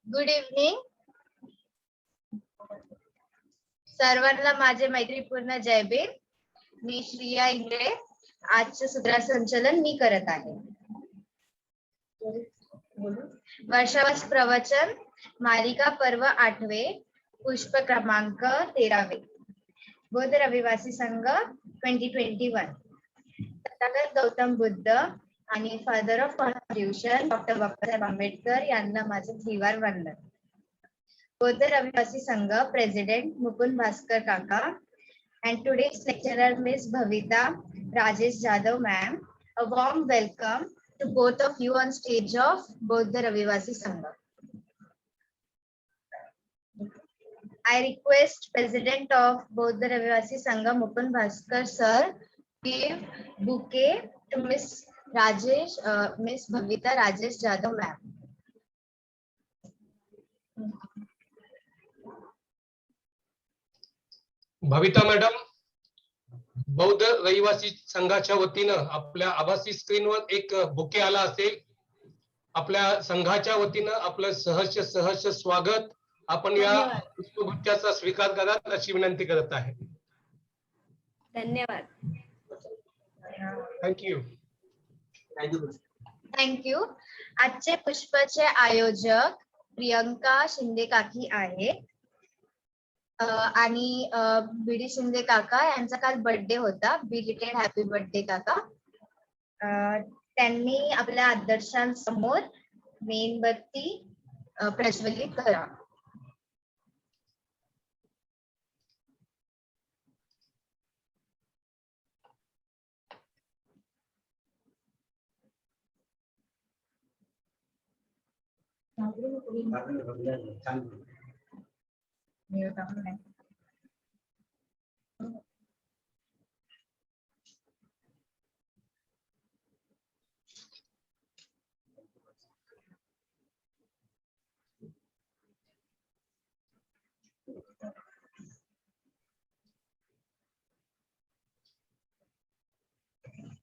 Good evening. सर्वांना माझे मैत्रीपूर्ण जय भीम. मी श्रिया इंगळे. आजचं सूत्रसंचलन मी करत आहे. वर्षावास प्रवचन मालिका पर्व 8वे, पुष्प क्रमांक 13वे. बौद्ध रविवासी संघ 2021. तथागत गौतम बुद्ध आणि father of constitution doctor Babasaheb Ambedkar यांना माझे त्रिवार वंदन. बौद्ध रविवासी संघ प्रेसिडेंट मुकुंद भास्कर काका and today's lecturer Miss Bhavita Rajesh Jadhav ma'am. A warm welcome to both of you on stage of Bauddha Ravivasi Sangha. I request President of Bauddha Ravivasi Sangha Mukund Bhaskar sir give bouquet to Miss Bhavita Rajesh Jadhav ma'am. भविता madam, बौद्ध रहिवासी संघाच्या वतीनं आपल्या आभासी स्क्रीनवर एक bouquet आला असेल. आपल्या संघाच्या वतीनं आपलं सहर्ष स्वागत. आपण या पुष्पगुच्छाचा स्वीकार करा अशी विनंती करत आहे. धन्यवाद. थँक्यू. थँक्यू. आजचे पुष्पाचे आयोजक प्रियंका शिंदे काकी आहेत. आणि बीडी शिंदे काका यांचा काल बर्थडे होता. बिलिटेड हॅपी बर्थडे काका. त्यांनी आपल्या आदर्शांसमोर मेणबत्ती प्रज्वलित करा.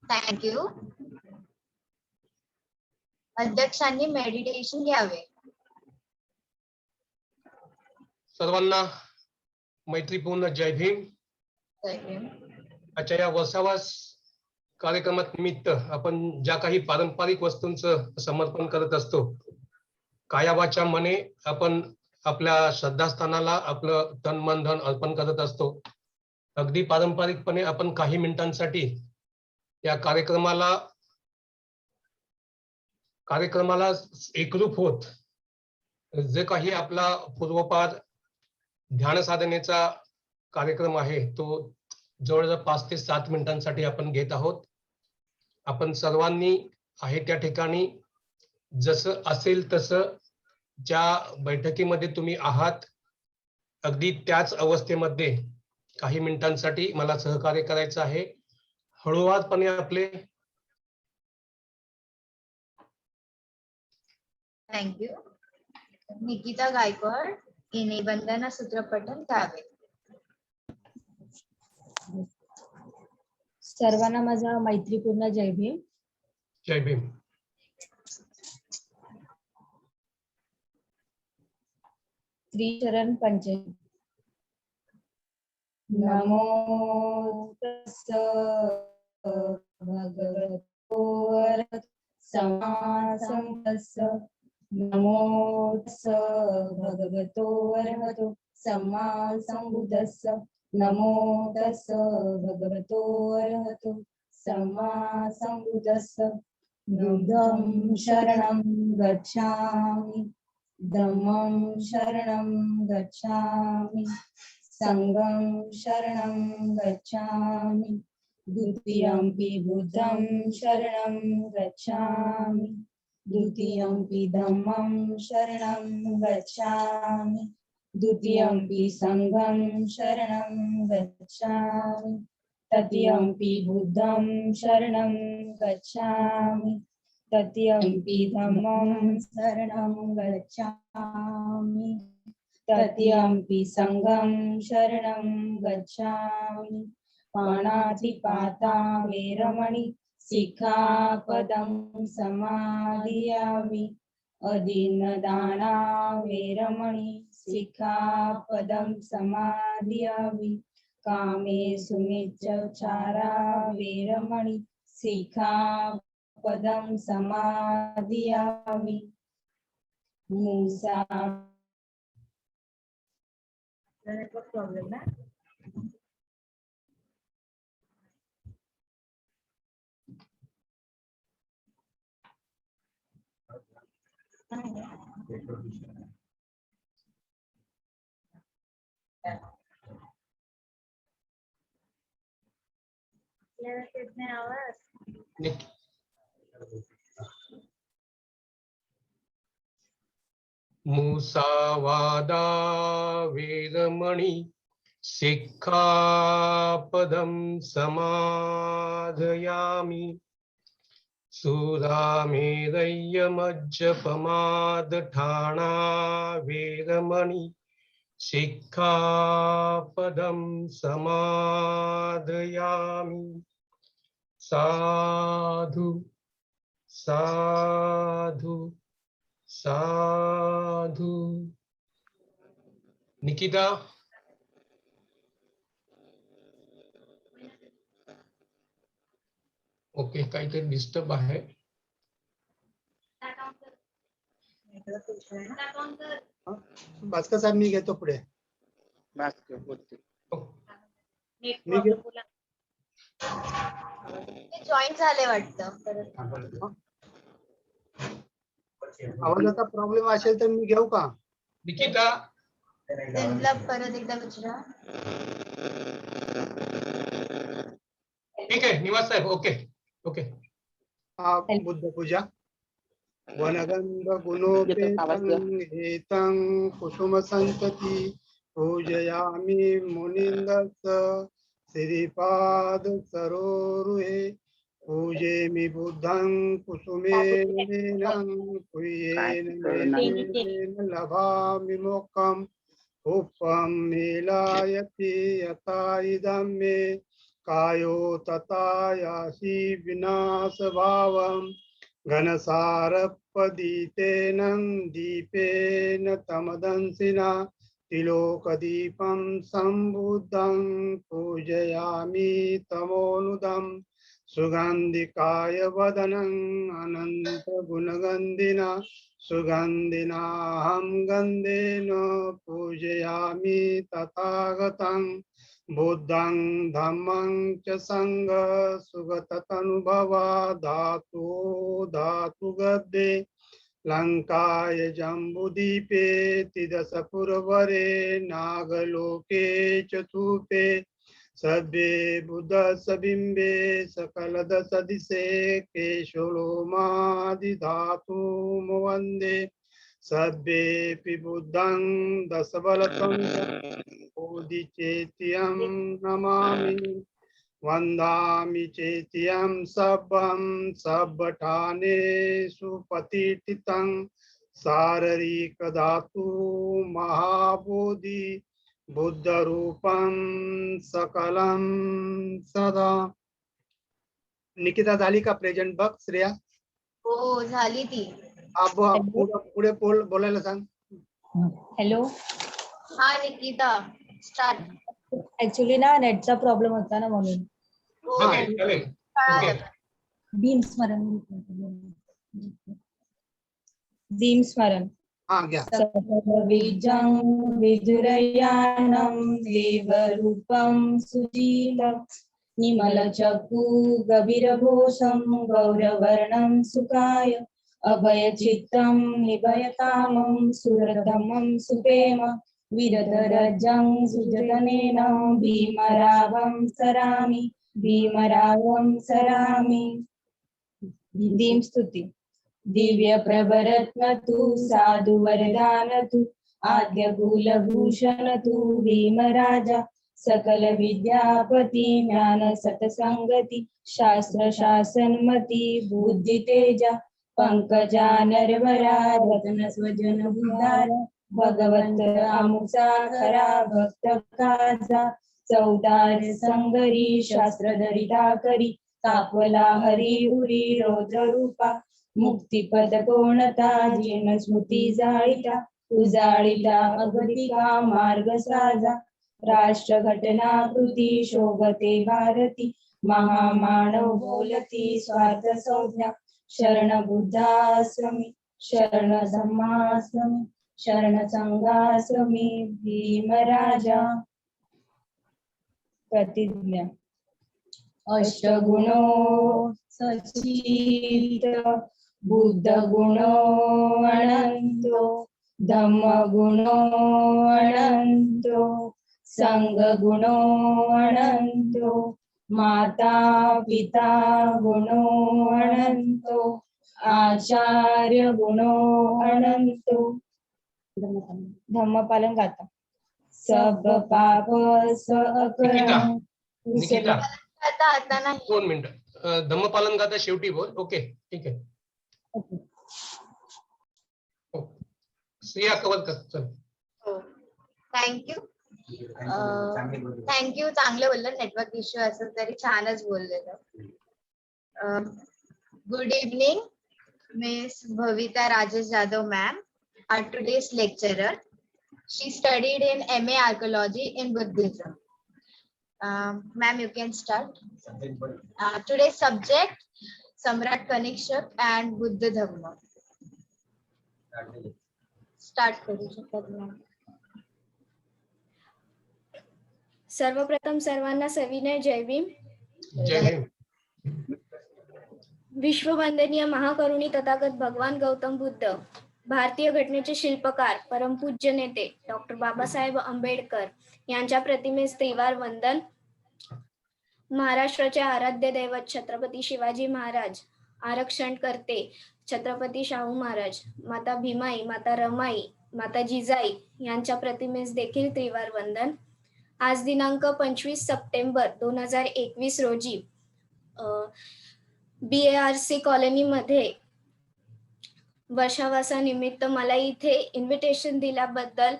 थँक्यू. अध्यक्षांनी मेडिटेशन घ्यावे. सर्वांना मैत्रीपूर्ण जय भीम. आजच्या या वर्षावास कार्यक्रमात निमित्त आपण ज्या काही पारंपरिक वस्तूंचं समर्पण करत असतो, काया वाचा मने आपण आपल्या श्रद्धास्थानाला आपलं तन मन धन अर्पण करत असतो. अगदी पारंपरिकपणे आपण काही मिनिटांसाठी या कार्यक्रमाला एकरूप होत जे काही आपला पूर्वपार ध्यान साधनेचा कार्यक्रम आहे तो जवळजवळ 5 ते 7 मिनिटांसाठी आपण घेत आहोत. आपण सर्वांनी आहे त्या ठिकाणी जसं असेल तसं ज्या बैठकीमध्ये तुम्ही आहात अगदी त्याच अवस्थेमध्ये काही मिनिटांसाठी मला सहकार्य करायचं आहे. हळूवारपणे आपले. थँक्यू. निकिता गायकवाड हिने वंदना सूत्रपठण करावे. सर्वांना माझा मैत्रीपूर्ण जय भीम. जय भीम. त्रिचरण पंचमी. नमो तस्स भगवतो अरहतो सम्मा संबुद्दस्स. नमो तस्स भगवतो अरहतो सम्मा संबुद्दस्स. नमो तस्स भगवतो अरहतो सम्मा संबुद्दस्स. बुद्धं शरणं गच्छामि, धम्मं शरणं गच्छामि, संघं शरणं गच्छामि, द्वितीयंपि बुद्धं शरणं गच्छामि, द्वितीयंपि धम्मं शरणं गच्छामि, द्वितीयंपि संघं शरणं गच्छामि, तृतीयंपि बुद्धं शरणं गच्छामि, तृतीयंपि धम्मं शरणं गच्छामि, तृतीयंपि संघं शरणं गच्छामि. पाणातिपाता वेरमणि सिक्खापदं समादियामि. अदीनदाना वेरमणि सिक्खापदं समादियामि कामेषु मिच्छाचारा वेरमणि सिक्खापदं समादियामि मूसा प्रॉब्लेम ना. आवाज निक- मुसावादा वेरमणि सिक्खापदं समादयामि सुरामेरय्यमज्जपमादठाना वेरमणि सिक्खापदं समादयामि साधु साधु साधु. निकिता ओके, काहीतरी डिस्टर्ब आहे. भास्कर साहेब मी घेतो पुढे. जॉईन झाले वाटतं. आवाजाचा प्रॉब्लेम असेल तर मी घेऊ का? निकिता त्यांना परत एकदा विचारा. ठीक आहे, निवास साहेब. Okay okay. बुद्ध पूजा. वनगंध गुणोपेतं हेतं कुसुम संतति पूजयामि मुनिन्दस्य श्रीपाद सरोरुहे पूजेमि बुद्धं कुसुमेन कुयेन मेलेन लभामि मोक्षम् उपं मेलायति यथा इदं मे कायो तथा यासि विनाशभावम् घनसारपदितेन दीपेन तमदंसिना तिलोकदीपं सम्बुद्धं पूजयामि तमोनुदं सुगन्धिकाय वदनम् अनन्तगुणगन्धिना सुगन्धिनाहं गन्धेन पूजयामि तथागतं बुद्धं धम्मं च संघ सुगततनुभवा धातु धातु गद्दे लंकाय जम्बुदीपे तिदसपुरवरे नागलोके चतुपे सभ्ये बुद्धसबिम्बे सकलदसदिशे केशोलोमादिधातुं वन्दे सभ्येऽपि बुद्धं दशबलतं बोधिचेत्यं नमामि वन्दामि चेत्यं सभं सब्बठानेषु पतिष्ठितं शारीरिकधातु महाबोधि बुद्धरूपं सकलं सदा. निकिता झाली का प्रेझेंट बघ श्रेया? हो झाली ती. पुढे बोलायला सांग. हॅलो. हा निकिता स्टार्ट. ऍक्च्युली ना नेटचा प्रॉब्लेम होता ना म्हणून. ओके चालेल. ओके भीम स्मरण. भीम स्मरण. घ्या. सकलबीजं विदुरयानं देवरूपं सुजीलं निमलचक्षु गभीरघोषं गौरवर्णं सुखाय अभयचित्तं निभयतामं सुरतमं सुप्रेम विरतरजं सुजतनेन भीमरावं सरामि भीमरावं सरामि. भीम स्तुती. दिव्य प्रभरत्न तू साधु वरदान तू आद्य कुलभूषण तू भीमराजा सकल विद्यापती ज्ञान सतसंगती शास्त्र शासनमती बुद्धि तेजा पंकजा नरवरा रत्न स्वजन उद्धार भगवंत आमुचा खरा भक्त काजा चौदार संगरी शास्त्र धरिता करी तापला हरी उरी रौद्र रूपा मुक्तिपद कोणता जीर्ण स्मृती जाळीता उजाळीता अगतिका मार्ग साजा राष्ट्र घटना कृती शोभते भारती महामानव बोलती स्वार्थ संज्ञा शरण बुद्धाश्रमी शरण धम्माश्रमी शरण संघाश्रमी भीमराजा प्रतिज्ञा अष्टगुणो सचित बुद्ध गुणो अनंतो धम्म गुणो अनंतो संघ गुणो अनंतो माता पिता गुणो अनंतो आचार्य गुणो अनंतो धम्मपालन गाता सब पाप सकरण निकिता आता नाही. 2 मिनिटं. धम्मपालन गाथा शेवटी बोल. ओके, ठीक आहे. हो. श्रेया कवर कर. चल. हो, थँक्यू. थँक्यू, चांगलं बोललं. नेटवर्क इश्यू असेल तरी छानच बोललेलं. गुड इव्हनिंग, मिस भविता Rajesh Jadhav ma'am, our today's lecturer. She studied in MA Archaeology in Buddhism. Ma'am, you can start. Today's subject, Samrat Kanishk and Buddha Dhamma. Start करू शकतात मॅम. सर्वप्रथम सर्वांना सविनय जय भीम. जय हिंद. विश्ववंदनीय महाकरुणी तथागत भगवान गौतम बुद्ध, भारतीय घटनेचे शिल्पकार, परमपूज्य नेते डॉक्टर बाबासाहेब आंबेडकर यांच्या प्रतिमेस त्रिवार वंदन. महाराष्ट्राचे आराध्य दैवत छत्रपती शिवाजी महाराज, आरक्षण करते छत्रपती शाहू महाराज, माता भीमाई, माता रमाई, माता जिजाई यांच्या प्रतिमेस देखील त्रिवार वंदन. आज दिनांक 25 सप्टेंबर 2021 रोजी BARC कॉलनीमध्ये वर्षावासानिमित्त मला इथे इन्व्हिटेशन दिल्याबद्दल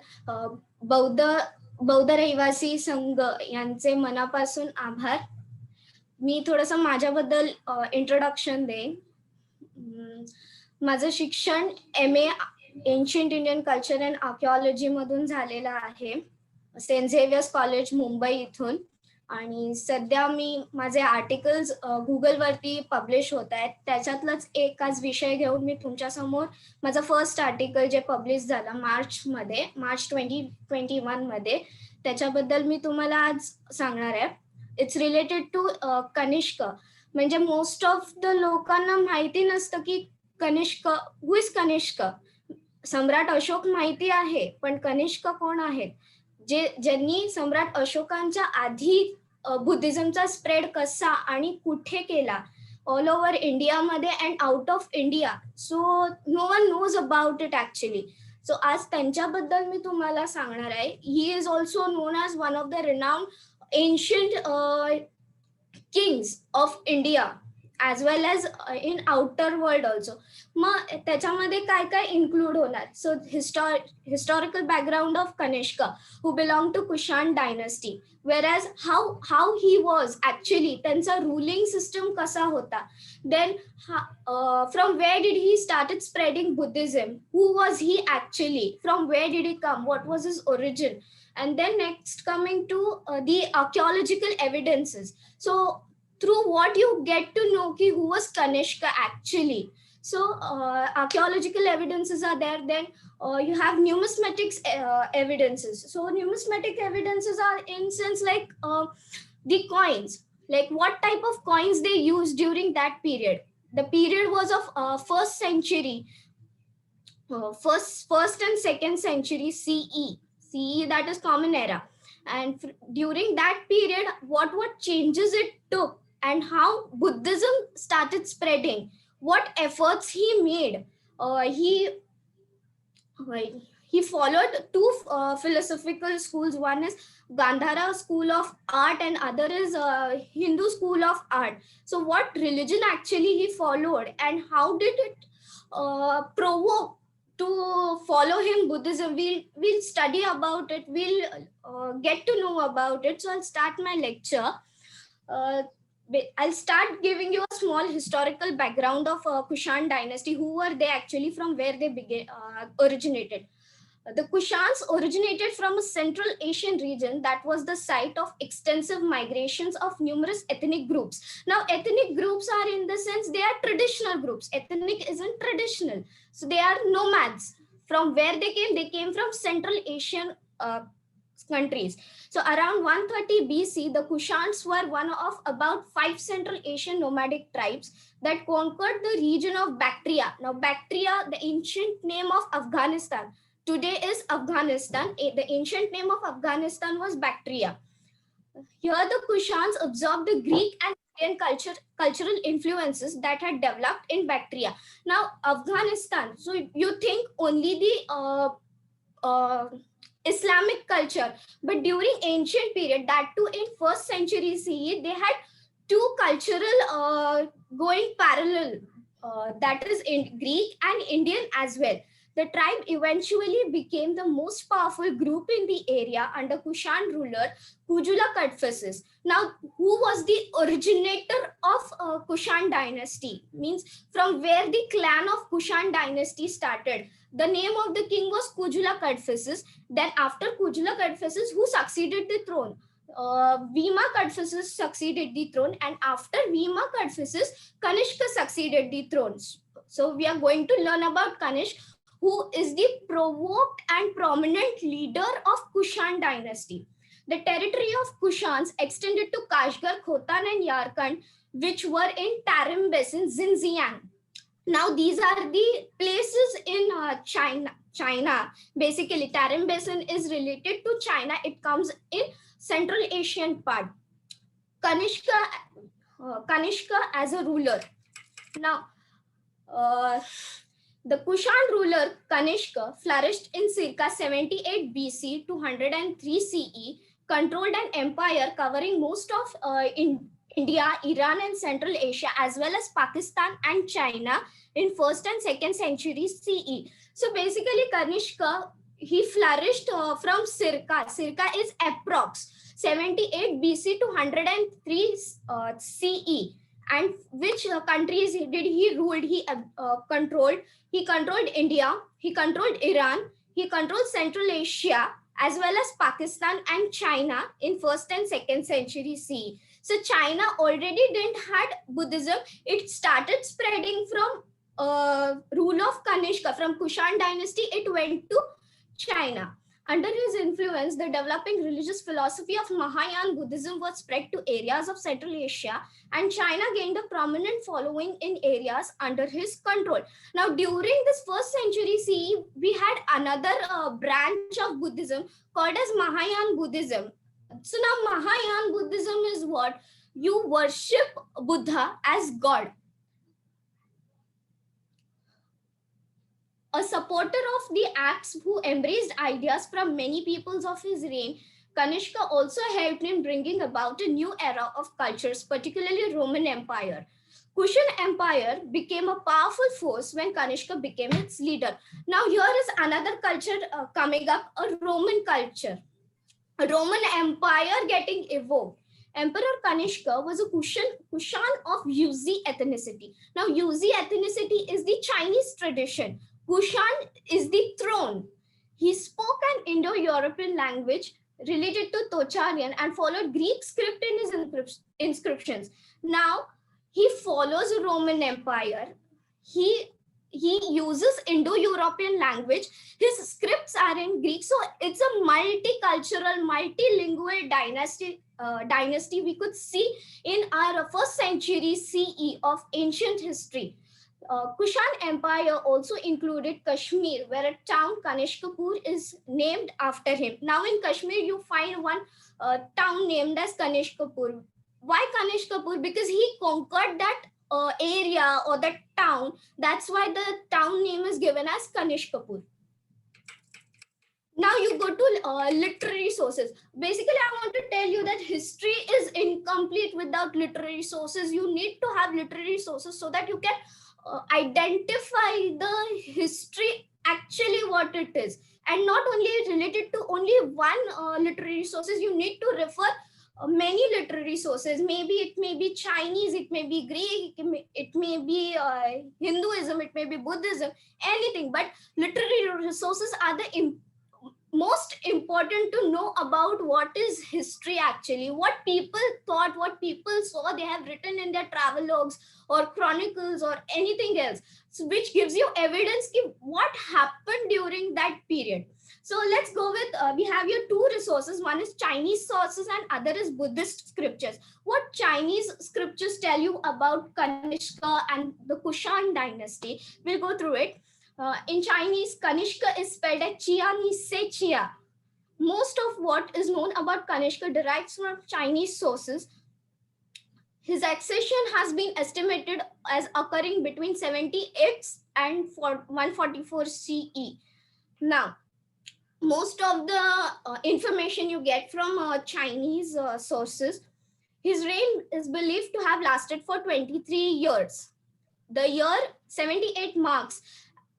बौद्ध रहिवासी संघ यांचे मनापासून आभार. मी थोडंसं माझ्याबद्दल इंट्रोडक्शन देईन. माझं शिक्षण MA ancient Indian culture and archaeology मधून झालेलं आहे, सेंट झेवियर्स कॉलेज मुंबई इथून. आणि सध्या मी माझे आर्टिकल्स गुगलवरती पब्लिश होत आहेत. त्याच्यातलाच एकाच विषय घेऊन मी तुमच्या समोर माझं फर्स्ट आर्टिकल जे पब्लिश झालं मार्च 2021 मध्ये, त्याच्याबद्दल मी तुम्हाला आज सांगणार आहे. It's related to Kanishka. म्हणजे मोस्ट ऑफ द लोकांना माहिती नसतं की कनिष्क, हु इज कनिष्क. सम्राट अशोक माहिती आहे, पण कनिष्क कोण आहेत, ज्यांनी सम्राट अशोकांच्या आधी बुद्धिझमचा स्प्रेड कसा आणि कुठे केला ऑल ओव्हर इंडियामध्ये and out of India. So no one knows about it actually. So आज त्यांच्याबद्दल मी तुम्हाला सांगणार आहे. He is also known as one of the renowned ancient kings of India as well as in outer world also. मग त्याच्यामध्ये काय काय इन्क्लूड होणार. So historical background of Kanishka who belong to Kushan dynasty, whereas how he was actually, त्यांचा ruling system कसा होता. Then from where did he started spreading Buddhism, who was he actually, from where did he come, what was his origin. And then next coming to the archaeological evidences. So through what you get to know ki who was Kanishka actually. So archaeological evidences are there. Then you have numismatic evidences. So numismatic evidences are in sense like the coins, like what type of coins they used during that period. The period was of first century, first and second century CE, that is common era. And during that period, what changes it took and how Buddhism started spreading, what efforts he made. He followed two philosophical schools. One is Gandhara School of Art and other is Hindu School of Art. So what religion actually he followed and how did it provoke to follow him Buddhism. We'll study about it. We'll get to know about it. So I'll start my lecture. I'll start giving you a small historical background of Kushan dynasty. Who were they actually, from where they originated? The Kushans originated from a Central Asian region that was the site of extensive migrations of numerous ethnic groups. Now, ethnic groups are, in the sense, they are traditional groups. Ethnic isn't traditional. So they are nomads. From where they came from Central Asian countries. So around 130 BC, the Kushans were one of about 5 Central Asian nomadic tribes that conquered the region of Bactria. Now, Bactria, the ancient name of Afghanistan. Today is Afghanistan. The ancient name of Afghanistan was Bactria. Here, the Kushans absorbed the Greek and Indian cultural influences that had developed in Bactria. Now, Afghanistan. So you think only the Islamic culture, but during ancient period, that too in 1st century CE, they had two cultural going parallel. That is in Greek and Indian as well. The tribe eventually became the most powerful group in the area under Kushan ruler Kujula Kadphises. Now, who was the originator of Kushan dynasty? Means from where the clan of Kushan dynasty started. The name of the king was Kujula Kadphises. Then after Kujula Kadphises, who succeeded the throne? Bhima Kadphises succeeded the throne, and after Bhima Kadphises, Kanishka succeeded the throne. So we are going to learn about Kanishk, who is the provoked and prominent leader of Kushan dynasty. The territory of Kushans extended to Kashgar, Khotan, and Yarkand, which were in Tarim Basin, Xinjiang. Now, these are the places in China. Basically, Tarim Basin is related to China. It comes in Central Asian part. Kanishka as a ruler. Now, the Kushan ruler Kanishka flourished in circa 78 BC to 103 CE, controlled an empire covering most of India, Iran, and Central Asia, as well as Pakistan and China in 1st and 2nd century CE. So basically, Kanishka, he flourished from circa is approx 78 BC to 103 CE. And which countries did he ruled? He controlled. He controlled India. He controlled Iran. He controlled Central Asia, as well as Pakistan and China in 1st and 2nd century CE. So China already didn't had Buddhism. It started spreading from rule of Kanishka, from Kushan dynasty. It went to China. Under his influence, the developing religious philosophy of Mahayana Buddhism was spread to areas of Central Asia, and China gained a prominent following in areas under his control. Now, during this 1st century CE, we had another branch of Buddhism called as Mahayana Buddhism. So now Mahayana Buddhism is what? You worship Buddha as God. A supporter of the acts who embraced ideas from many peoples of his reign, Kanishka also helped in bringing about a new era of cultures, particularly Roman Empire. Kushan Empire became a powerful force when Kanishka became its leader. Now here is another culture coming up, a Roman culture. A Roman Empire getting evoked. Emperor Kanishka was a Kushan of Yuezhi ethnicity. Now Yuezhi ethnicity is the Chinese tradition. Kushan is the throne. He spoke an Indo-European language related to Tocharian and followed Greek script in his inscriptions. Now, he follows a Roman Empire. He uses Indo-European language. His scripts are in Greek. So it's a multicultural, multilingual dynasty we could see in our 1st century CE of ancient history. Kushan Empire also included Kashmir, where a town, Kanishkapur, is named after him. Now in Kashmir, you find one town named as Kanishkapur. Why Kanishkapur? Because he conquered that area or that town. That's why the town name is given as Kanishkapur. Now you go to literary sources. Basically, I want to tell you that history is incomplete without literary sources. You need to have literary sources so that you can identify the history actually what it is, and not only related to only one literary sources. You need to refer many literary sources. Maybe it may be Chinese, it may be Greek, it may be Hinduism, it may be Buddhism, anything. But literary resources are the most important to know about what is history actually, what people thought, what people saw, they have written in their travelogues or chronicles or anything else, so which gives you evidence of what happened during that period. So let's go with, we have here two resources. One is Chinese sources and other is Buddhist scriptures. What Chinese scriptures tell you about Kanishka and the Kushan dynasty? We'll go through it. In Chinese, Kanishka is spelled as Chia-ni-se Chia. Most of what is known about Kanishka derives from Chinese sources. His accession has been estimated as occurring between 78 and 144 CE. Now, most of the information you get from Chinese sources, his reign is believed to have lasted for 23 years. The year 78 marks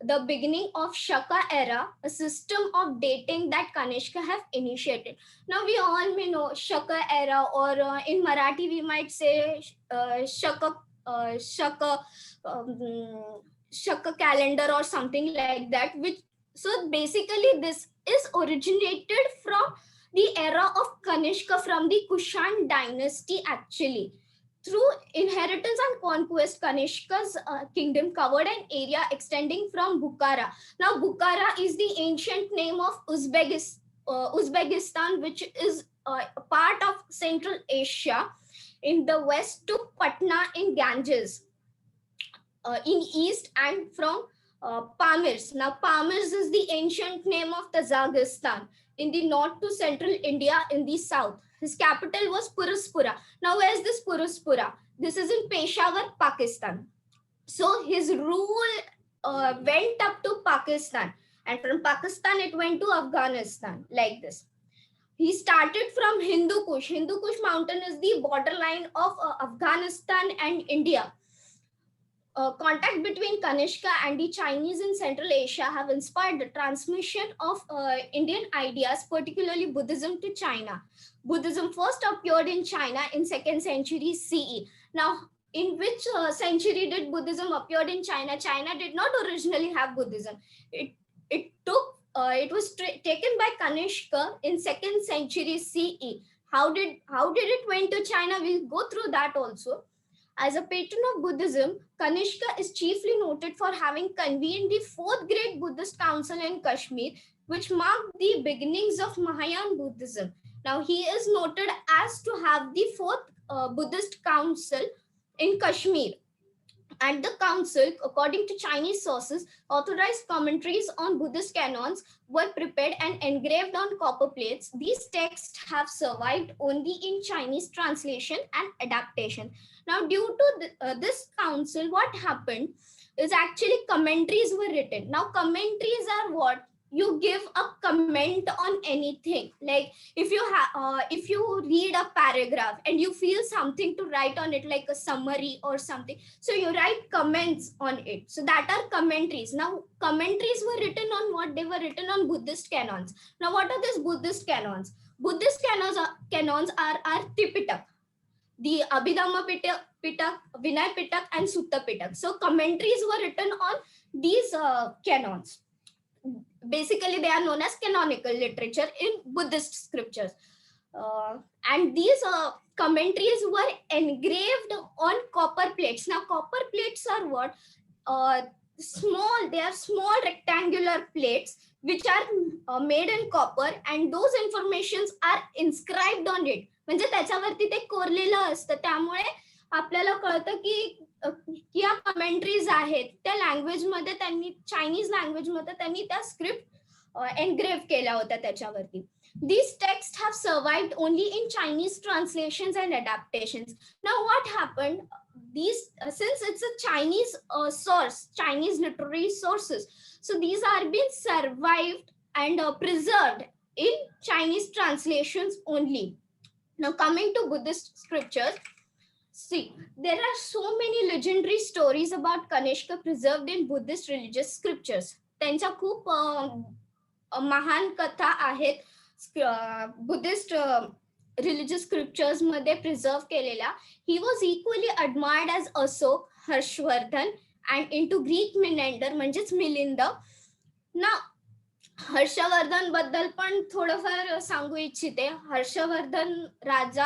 the beginning of Shaka era, a system of dating that Kanishka have initiated. Now we all may know Shaka era, or in Marathi we might say Shaka calendar or something like that. Which, so basically this is originated from the era of Kanishka, from the Kushan dynasty actually. Through inheritance and conquest, Kanishka's kingdom covered an area extending from Bukhara. Now, Bukhara is the ancient name of Uzbekistan, which is a part of Central Asia, in the west to Patna in Ganges, in east, and from Pamirs. Now, Pamirs is the ancient name of Tajikistan, in the north to central India in the south. His capital was Puraspura. Now, where is this Puraspura? This is in Peshawar, Pakistan. So his rule went up to Pakistan, and from Pakistan it went to Afghanistan, like this. He started from Hindu Kush. Hindu Kush mountain is the borderline of Afghanistan and India. Contact between Kanishka and the Chinese in Central Asia have inspired the transmission of Indian ideas, particularly Buddhism, to China. Buddhism first appeared in China in 2nd century CE. Now, in which century did Buddhism appear in China? China did not originally have Buddhism. It was taken by Kanishka in 2nd century CE. How did it went to China? We'll go through that also. As a patron of Buddhism, Kanishka is chiefly noted for having convened the 4th Great Buddhist Council in Kashmir, which marked the beginnings of Mahayana Buddhism. Now, he is noted as to have the 4th Buddhist Council in Kashmir. At the council, according to Chinese sources, authorized commentaries on Buddhist canons were prepared and engraved on copper plates. These texts have survived only in Chinese translation and adaptation. Now, due to this council, what happened is actually commentaries were written. Now, commentaries are what? You give a comment on anything. Like if you read a paragraph and you feel something to write on it, like a summary or something, so you write comments on it. So that are commentaries. Now, commentaries were written on what? They were written on Buddhist canons. Now, what are these Buddhist canons? Buddhist canons are Tripitak, the Abhidhamma Pitak, Vinay Pitak, and Sutta Pitak. So commentaries were written on these canons. Basically, they are known as canonical literature in Buddhist scriptures. And these commentaries were engraved on copper plates. Now, copper plates are what? Small, they are small rectangular plates which are made in copper, and those informations are inscribed on it. म्हणजे त्याच्यावरती ते कोरलेलं असतं, त्यामुळे आपल्याला कळतं की या कमेंट्रीज आहेत त्या लँग्वेज मध्ये, त्यांनी चायनीज लँग्वेज मध्ये त्यांनी त्या स्क्रिप्ट एनग्रेव केल्या होत्या त्याच्यावरती. These texts have survived only in Chinese translations and adaptations. Now, what happened? Since it's a Chinese source, Chinese literary sources, so these are being survived and preserved in Chinese translations only. Now, coming to Buddhist scriptures, see, there are so many legendary stories about Kanishka preserved in Buddhist religious scriptures. त्यांच्या खूप महान कथा आहेत Buddhist religious scriptures मध्ये preserve केलेल्या. He was equally admired as Ashok, Harshavardhan and into Greek Menander म्हणजेच मिलिंद. ना हर्षवर्धन बद्दल पण थोडंफार सांगू इच्छिते. हर्षवर्धन राजा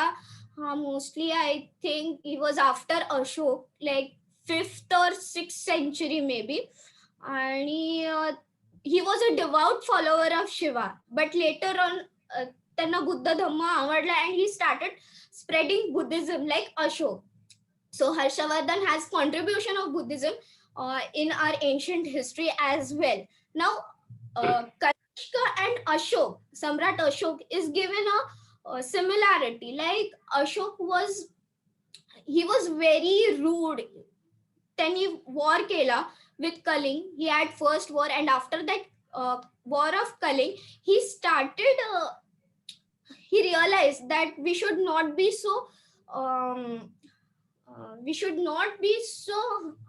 हा mostly I think he was after Ashok, like 5th or 6th century maybe. आणि he was a devout follower of Shiva, but later on त्यांना बुद्ध धम्म आवडला and he started spreading Buddhism like Ashok. So Harshavardhan has contribution of Buddhism in our ancient history as well. Now, Kanishka and Ashok, Samrat Ashok, is given a similarity. Like Ashok was very rude. Then he war kela with Kaling. He had first war, and after that war of Kaling, he started. He realized that we should not be so. We should not be so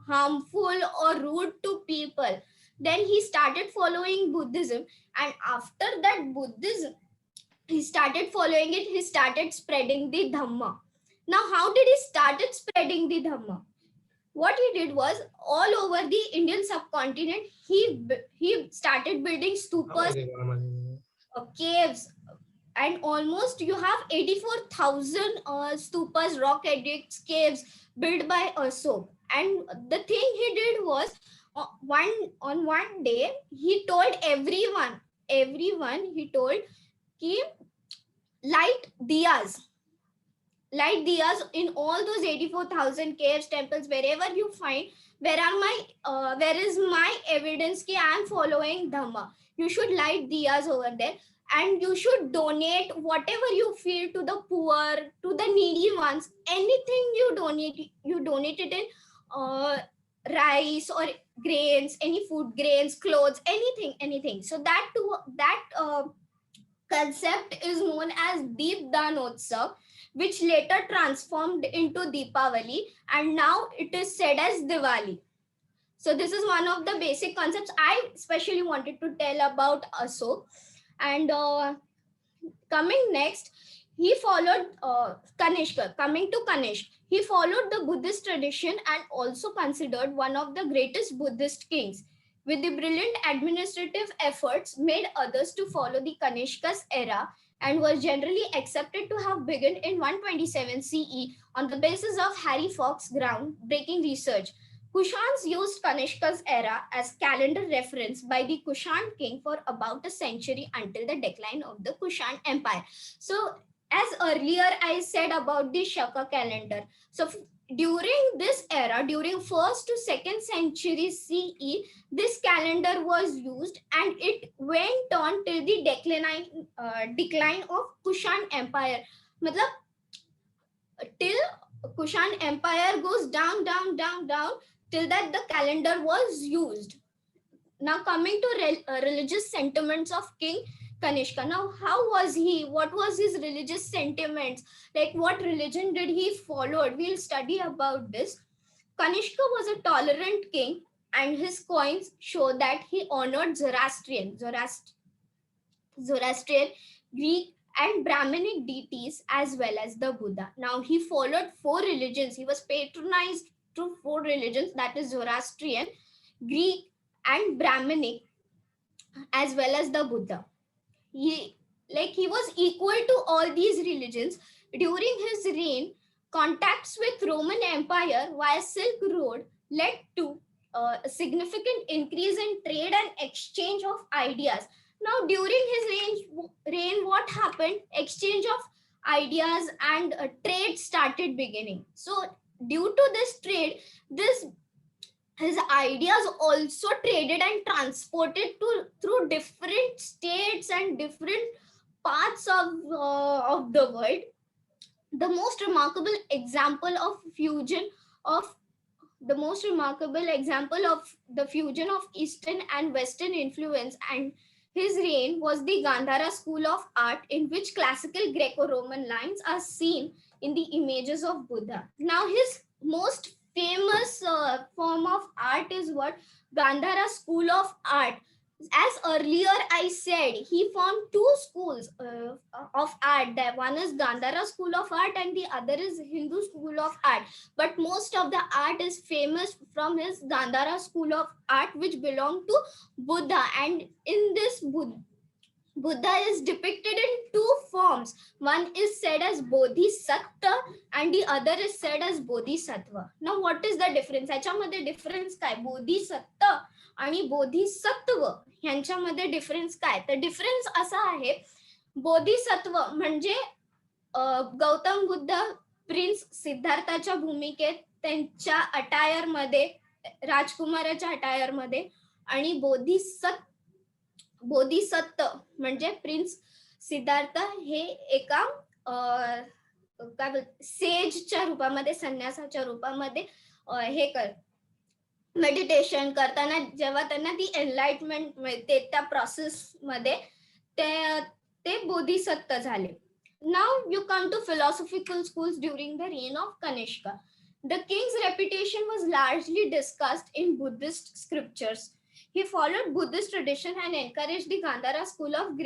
harmful or rude to people. Then he started following Buddhism, and after that Buddhism, he started following it. He started spreading the Dhamma. Now, how did he started spreading the Dhamma? What he did was, all over the Indian subcontinent, he started building stupas, caves, and almost you have 84,000 stupas, rock edicts, caves built by Ashok. And the thing he did was, on one day, he told everyone, he told, ki light diyas in all those 84,000 caves, temples, wherever you find. Where is my evidence ki I am following Dhamma? You should light diyas over there. And you should donate whatever you feel to the poor, to the needy ones. Anything you donate it in rice or grains, any food grains, clothes, anything. So that concept is known as Deep Danotsav, which later transformed into Deepavali, and now it is said as Diwali. So this is one of the basic concepts I especially wanted to tell about Ashok. And coming next, he followed Kanishka. Coming to Kanishk, he followed the Buddhist tradition and also considered one of the greatest Buddhist kings. With the brilliant administrative efforts, made others to follow the Kanishka's era, and was generally accepted to have begun in 127 CE on the basis of Harry Fox's groundbreaking research. Kushans used Kanishka's era as calendar reference by the Kushan king for about a century until the decline of the Kushan Empire. So, as earlier I said about the Shaka calendar. So, during this era, during 1st to 2nd century CE, this calendar was used, and it went on till the decline of Kushan Empire. Matlab, till Kushan Empire goes down, till that the calendar was used. Now coming to religious sentiments of King Kanishka. Now, how was he? What was his religious sentiments? Like, what religion did he follow? We'll study about this. Kanishka was a tolerant king, and his coins show that he honored Zoroastrian, Greek, and Brahminic deities as well as the Buddha. Now, he followed 4 religions. He was patronized to 4 religions, that is Zoroastrian, Greek, and Brahminic, as well as the Buddha. He was equal to all these religions. During his reign, contacts with Roman Empire via Silk Road led to a significant increase in trade and exchange of ideas. Now, during his reign, what happened? Exchange of ideas and trade started beginning. So, due to this trade, his ideas also traded and transported through different states and different parts of the world. The most remarkable example of the fusion of Eastern and Western influence and his reign was the Gandhara school of art, in which classical Greco-Roman lines are seen in the images of Buddha. Now, his most famous form of art is what? Gandhara school of art, as earlier I said, he formed two schools of art. That one is Gandhara School of Art and the other is Hindu School of Art. But most of the art is famous from his Gandhara School of Art, which belonged to Buddha. And in this Buddha is depicted in two forms. One is said as Bodhisattva and the other is said as Bodhisattva. Now what is the difference? याच्यामध्ये difference काय? बोधिसत्व आणि बोधिसत्व यांच्यामध्ये difference काय? तर difference असा आहे, बोधिसत्व म्हणजे Gautam Buddha prince सिद्धार्थाच्या भूमिकेत त्यांच्या अटायर मध्ये, राजकुमाराच्या अटायर मध्ये, आणि बोधिसत्व म्हणजे प्रिन्स सिद्धार्थ हे एका काय बोलतात सेजच्या रूपामध्ये, संन्यासाच्या रूपामध्ये हे मेडिटेशन करताना जेव्हा त्यांना ती एनलाइटमेंट मिळते त्या प्रोसेस मध्ये ते बोधिसत्व झाले. Now you come to philosophical schools during the reign of Kanishka. The king's reputation was largely discussed in Buddhist scriptures. He followed Buddhist tradition and encouraged the Gandhara school of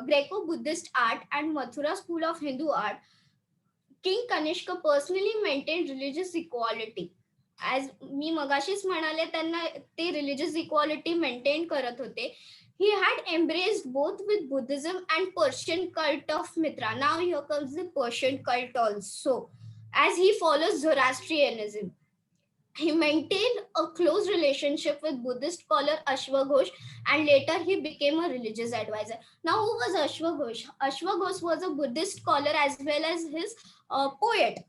Greco-Buddhist art and Mathura school of Hindu art. King Kanishka personally maintained religious equality. As मी मगाशीच म्हणाले, त्यांना ते religious equality maintain करत होते. He had embraced both with Buddhism and Persian cult of Mitra. Now here comes the Persian cult also, as he follows Zoroastrianism. He maintained a close relationship with Buddhist scholar Ashwaghosh, and later he became a religious advisor. Now, who was Ashwaghosh? Ashwaghosh was a Buddhist scholar as well as his poet.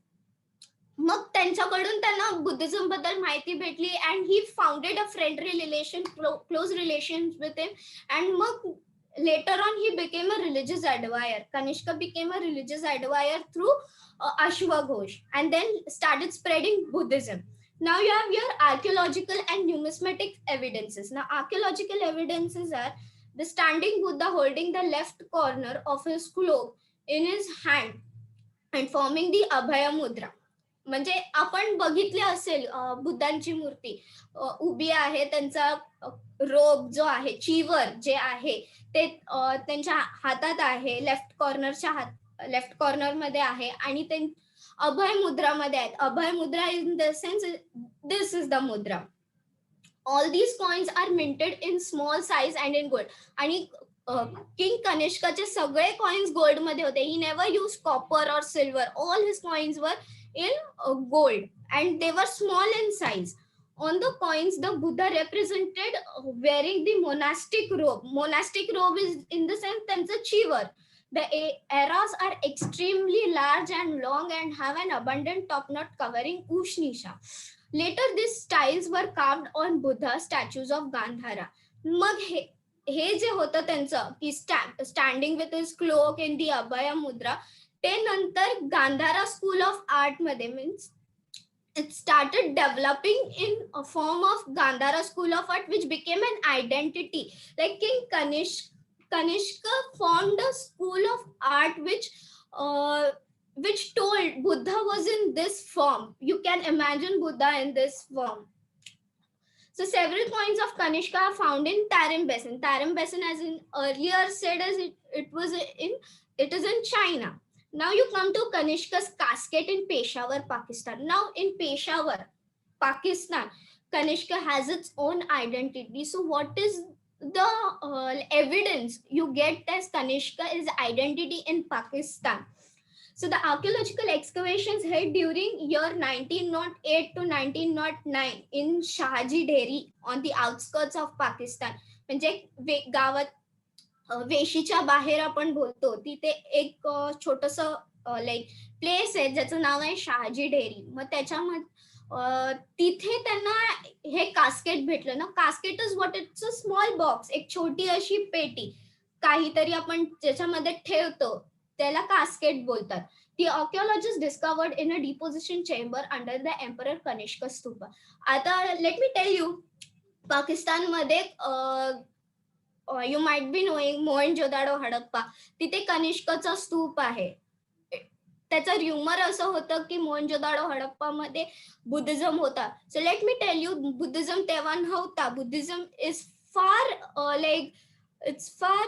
मग त्यांच्याकडून त्यांना Buddhism बद्दल माहिती भेटली, and he founded a friendly relation, close relations with him, and मग later on he became a religious advisor. Kanishka became a religious advisor through Ashwaghosh, and then started spreading Buddhism. Now you have your archaeological and numismatic evidences. Now archaeological evidences are the standing Buddha holding the left corner of his cloak in his hand and forming the Abhaya Mudra. म्हणजे आपण बघितले असेल बुद्धांची मूर्ती उभी आहे, त्यांचा रोब जो आहे, चीवर जे आहे ते त्यांच्या हातात आहे, लेफ्ट कॉर्नर मध्ये आहे, आणि ते अभय मुद्रा मध्ये आहेत. Abhay mudra in the sense this is the mudra. All these coins are minted in small size and in gold. आणि किंग कनिष्काचे सगळे कॉइन्स गोल्ड मध्ये होते. ही नेव्हर यूज कॉपर और सिल्वर. ऑल हिज कॉइन्स वर in gold and they were small in size. On the coins the Buddha represented wearing the monastic robe. Monastic robe is in the sense त्यांचं chivar. The eras are extremely large and long and have an abundant top knot covering Ushnisha. Later these styles were carved on Buddha statues of Gandhara. मग हे जे होतं त्यांचं की standing with his cloak in the Abhaya Mudra, ते नंतर Gandhara school of art मध्ये, means it started developing in a form of Gandhara school of art, which became an identity. Like King Kanishka formed a school of art which told Buddha was in this form. You can imagine Buddha in this form. So several coins of Kanishka are found in Tarim Basin. Tarim Basin, as in earlier said, as it is in China. Now you come to Kanishka's casket in Peshawar, Pakistan. Now in Peshawar, Pakistan, Kanishka has its own identity. So what is the evidence you get that Kanishka is identity in Pakistan? So the archaeological excavations held during year 1908 to 1909 in Shahaji Deri on the outskirts of Pakistan. म्हणजे गावात वेशीच्या बाहेर आपण बोलतो तिथे एक छोटस like place आहे ज्याचं नाव आहे शहाजी डेअरी. मग त्याच्यामध्ये तिथे त्यांना हे कास्केट भेटलं ना. Casket is what, it's a small box, एक छोटी अशी पेटी, काहीतरी आपण ज्याच्यामध्ये ठेवतो त्याला कास्केट बोलतात. The archaeologists discovered in a deposition chamber under the Emperor Kanishka Stupa. आता let me tell you, पाकिस्तानमध्ये you might be knowing मोहनजोदाडो Harappa, तिथे कनिष्कचा स्तूप आहे. त्याचं र्युमर असं होतं की मोहनजोदाडो हडप्पा मध्ये बुद्धिझम होता. So let me tell you, Buddhism तेव्हा नव्हता. Buddhism is far it's far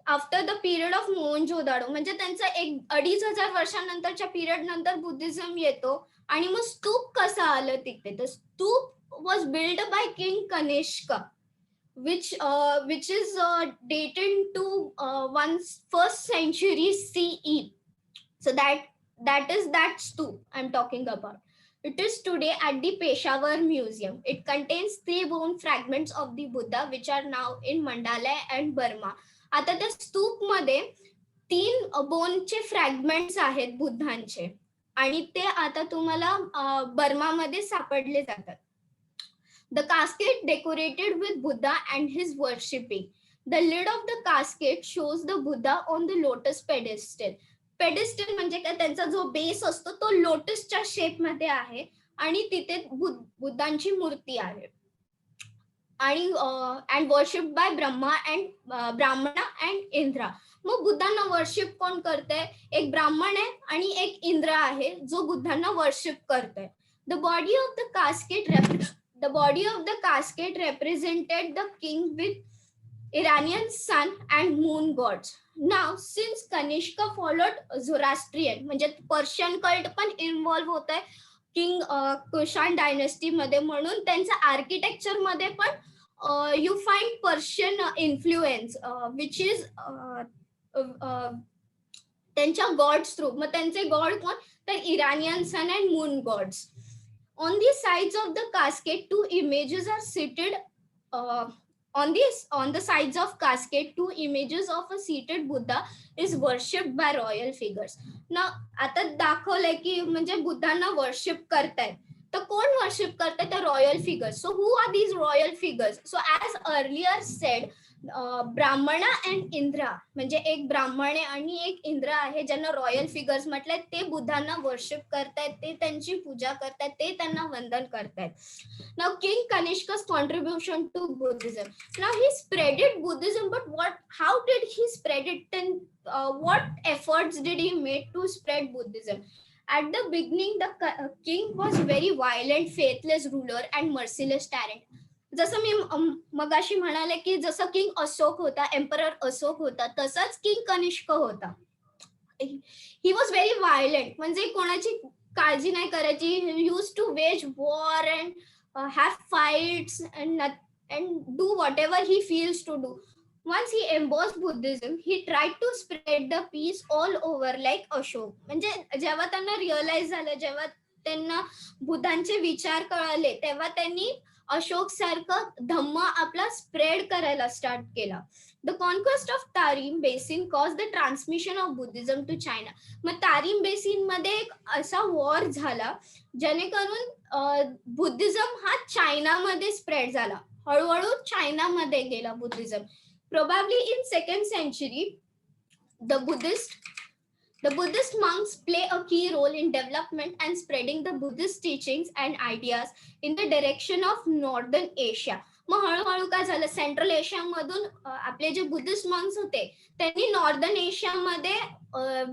after the period of Mohenjodaro, म्हणजे त्यांचा 2500 वर्षानंतरच्या पिरियड नंतर बुद्धिझम येतो. आणि मग स्तूप कसं आलं तिथे, तर stupa was build by king Kanishka, which is dated to 1st century CE. So that is that stoop I'm talking about. It is today at the Peshawar Museum. It contains 3 bone fragments of the Buddha which are now in Mandalay and Burma. आता त्या स्तूप मध्ये 3 बोनचे fragments आहेत बुद्धांचे, आणि ते आता तुम्हाला बर्मामध्ये सापडले जातात. The casket decorated with Buddha and his worshipping. The lid of the casket shows the Buddha on the lotus pedestal. Pedestal म्हणजे काय, त्यांचा जो बेस असतो तो लोटसच्या शेप मध्ये आहे आणि तिथे बुद्धांची मूर्ती आहे. आणि अँड वर्शिप बाय ब्राह्मणा अँड इंद्रा. मग बुद्धांना वर्शिप कोण करते, एक ब्राह्मण आहे आणि एक इंद्र आहे जो बुद्धांना वर्शिप करते. The body of the casket represented the king with Iranian sun and moon gods. Now since Kanishka followed Zoroastrian, म्हणजे पर्शियन कल्ट पण इन्व्हॉल्व्ह होत आहे किंग कुशाण डायनेस्टी मध्ये, म्हणून त्यांच्या आर्किटेक्चर मध्ये पण you find Persian influence which is त्यांच्या गॉड्स थ्रू. मग त्यांचे गॉड कोण, तर Iranian sun and moon gods. On the sides of the casket, 2 images are seated. On the sides of casket, 2 images of a seated Buddha is worshipped by royal figures. Now, आता दाखवलंय की म्हणजे बुद्धांना worship करतायत, तर कोण worship करतायत, तर royal figures. So who are these royal figures? So as earlier sed, ब्राह्मणा अँड इंद्रा, म्हणजे एक ब्राह्मण आणि एक इंद्र आहे ज्यांना रॉयल फिगर्स म्हटलंय. ते बुद्धांना वर्शिप करतायत, ते त्यांची पूजा करतायत, ते त्यांना वंदन करतायत. Now king Kanishka's contribution to Buddhism. Now he spreaded Buddhism, but how did he spread it? Then what efforts did he make to spread Buddhism? At the beginning, the king was very violent, faithless ruler and merciless tyrant. जसं मी मगाशी म्हणाले की जसं king Ashok होता, emperor Ashok होता, तसाच king Kanishka होता. He was very violent, म्हणजे कोणाची काळजी नाही करायची. He use to wage war and have fights and do whatever he feels to do. Once he embossed Buddhism, he tried to spread the peace all over like Ashok. म्हणजे जेव्हा त्यांना realise झालं, जेव्हा त्यांना बुद्धांचे विचार कळाले, तेव्हा त्यांनी अशोक सारखं धम्म आपला स्प्रेड करायला स्टार्ट केला. The conquest of Tarim basin cause the transmission of Buddhism to China. मग तारीम बेसिन मध्ये एक असा वॉर झाला जेणेकरून बुद्धिझम हा चायनामध्ये स्प्रेड झाला. हळूहळू चायनामध्ये गेला Buddhism. Probably in 2nd century, the Buddhist monks play a key role in development and spreading the Buddhist teachings and ideas in the direction of Northern Asia. मग हळूहळू काय झालं, सेंट्रल एशिया मधून आपले जे बुद्धिस्ट मॉन्क्स होते त्यांनी northern एशियामध्ये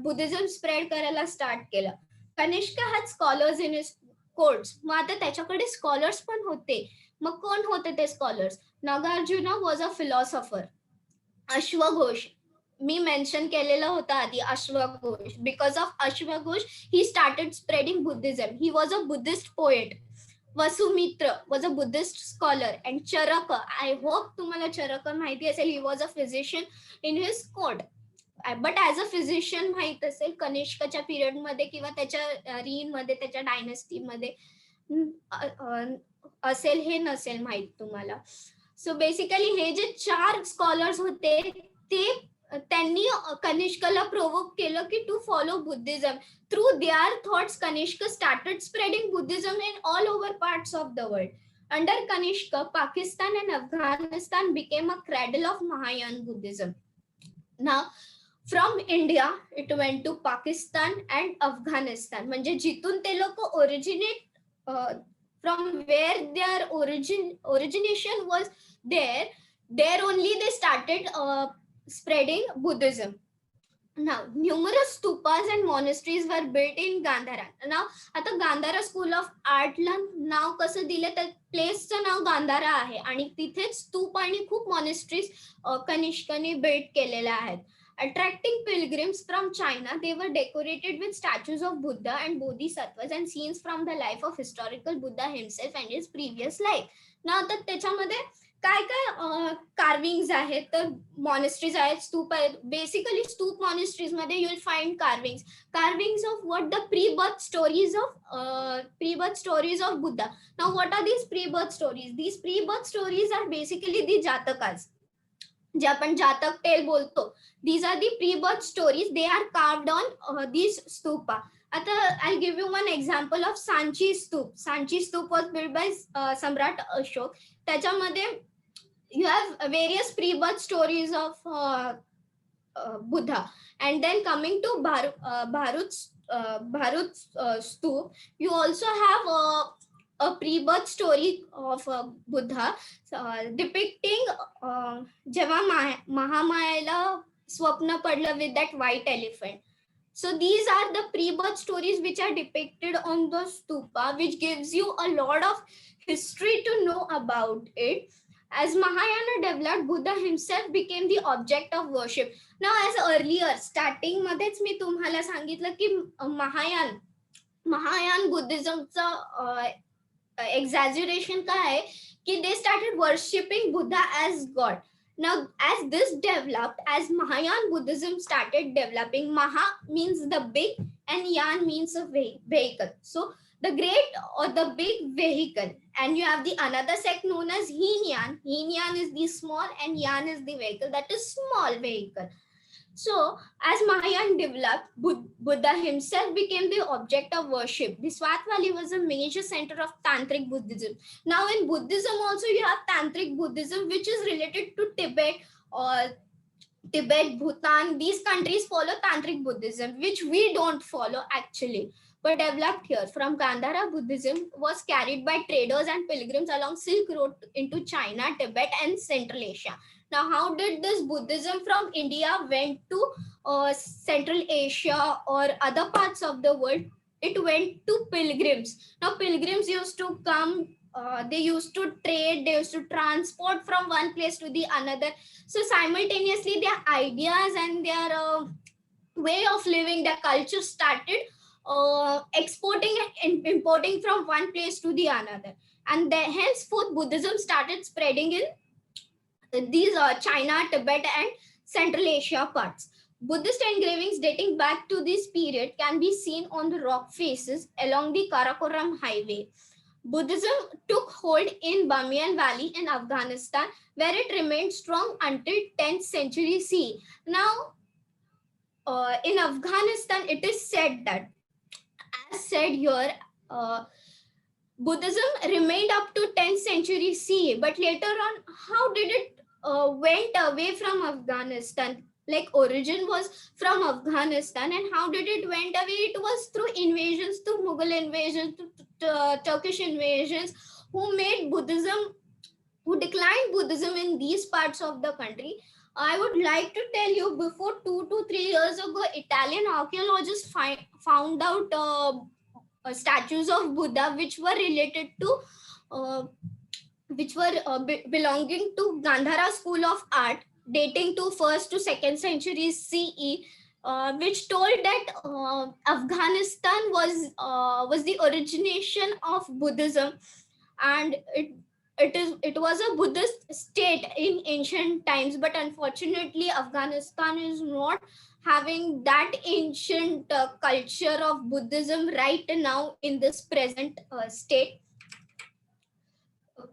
बुद्धिझम स्प्रेड करायला स्टार्ट केलं. Kanishka had scholars in his courts. मग आता त्याच्याकडे स्कॉलर्स पण होते. मग कोण होते ते scholars? Nagarjuna was a philosopher. अश्वघोष मी मेन्शन केलेलं होतं आधी, अश्वघोष. बिकॉज ऑफ अश्वघोष he started spreading Buddhism. He was a Buddhist poet. Vasumitra was a Buddhist scholar. And Charaka, I hope तुम्हाला चरक माहिती असेल. He was a physician in his court. But as a physician माहित असेल कनिष्कच्या पिरियड मध्ये किंवा त्याच्या रीन मध्ये, त्याच्या डायनेस्टीमध्ये असेल हे नसेल माहित तुम्हाला. सो बेसिकली हे जे 4 स्कॉलर्स होते ते त्यांनी कनिष्कला प्रोवोक केलं की to follow Buddhism. Through their thoughts Kanishka started spreading Buddhism in all over parts of the world. Under Kanishka, Pakistan and Afghanistan became a cradle of Mahayana Buddhism. Now from India it went to Pakistan and Afghanistan. म्हणजे जिथून ते लोक originate, from where their origination was there only they started spreading Buddhism. Now, numerous stupas and monasteries were built in Gandhara. Now, आता Gandhara school of आर्टला नाव कसं दिलं तर प्लेसचं नाव गांधारा आहे आणि तिथेच स्तूप आणि खूप मॉनेस्ट्रीज कनिष्कने बिल्ड केलेल्या आहेत. Attracting pilgrims from China, they were decorated with statues of Buddha and Bodhisattvas and scenes from the life of historical Buddha himself and his previous life. Now, तर त्याच्यामध्ये काय काय कार्विंग्स आहेत तर मॉनेस्ट्रीज आहेत, स्तूप आहेत. बेसिकली स्तूप मॉनेस्ट्रीज मध्ये you will find carvings of what the pre birth stories of Buddha. Now what are these pre birth stories? These pre birth stories are basically the Jatakas, जे आपण जातक टेल बोलतो. These are the pre birth stories. They are carved on these stupa. आता I'll give you one example of Sanchi स्तूप. Sanchi स्तूप was built by सम्राट अशोक. त्याच्यामध्ये you have various pre-birth stories of Buddha. And then coming to Bharut स्तूप, you also have a pre-birth story of Buddha depicting जेव्हा महामायेला स्वप्न पडलं with that white elephant. So these are the pre-birth stories which are depicted on the stupa, which gives you a lot of history to know about it. As Mahayana developed, Buddha himself became the object of worship. Now, as earlier, starting मध्येच मी तुम्हाला सांगितलं की Mahayana बुद्धिझमचं exaggeration काय आहे की they started worshipping Buddha as God. Now, as this developed, as Mahayan Buddhism started developing, Maha means the big and Yan means a vehicle. So, the great or the big vehicle. And you have the another sect known as Heenyan. Heenyan is the small and Yan is the vehicle, that is small vehicle. So, as Mahayan developed, Buddha himself became the object of worship. The Swat Valley was a major center of Tantric Buddhism. Now, in Buddhism also you have Tantric Buddhism, which is related to Tibet or Tibet, Bhutan. These countries follow Tantric Buddhism, which we don't follow actually, but developed here. From Gandhara, Buddhism was carried by traders and pilgrims along Silk Road into China, Tibet, and Central Asia. Now, how did this Buddhism from India went to Central Asia or other parts of the world? It went to pilgrims. Now, pilgrims used to come, they used to trade, they used to transport from one place to the another. So, simultaneously, their ideas and their way of living, their culture started exporting and importing from one place to the another. And then henceforth, Buddhism started spreading in these China, Tibet, and Central Asia parts. Buddhist engravings dating back to this period can be seen on the rock faces along the Karakoram highway. Buddhism took hold in Bamiyan Valley in Afghanistan, where it remained strong until 10th century CE. Now, in Afghanistan, it is said that, as said here, Buddhism remained up to 10th century CE, but later on, how did it went away from Afghanistan? Like origin was from Afghanistan, and how did it went away? It was through invasions, through Mughal invasions, to Turkish invasions, who made Buddhism, who declined Buddhism in these parts of the country. I would like to tell you, before 2 to 3 years ago, Italian archaeologists found out statues of Buddha which were related to belonging to Gandhara School of Art, dating to 1st to 2nd century CE, which told that Afghanistan was the origination of Buddhism, and it was a Buddhist state in ancient times. But unfortunately, Afghanistan is not having that ancient culture of Buddhism right now in this present state.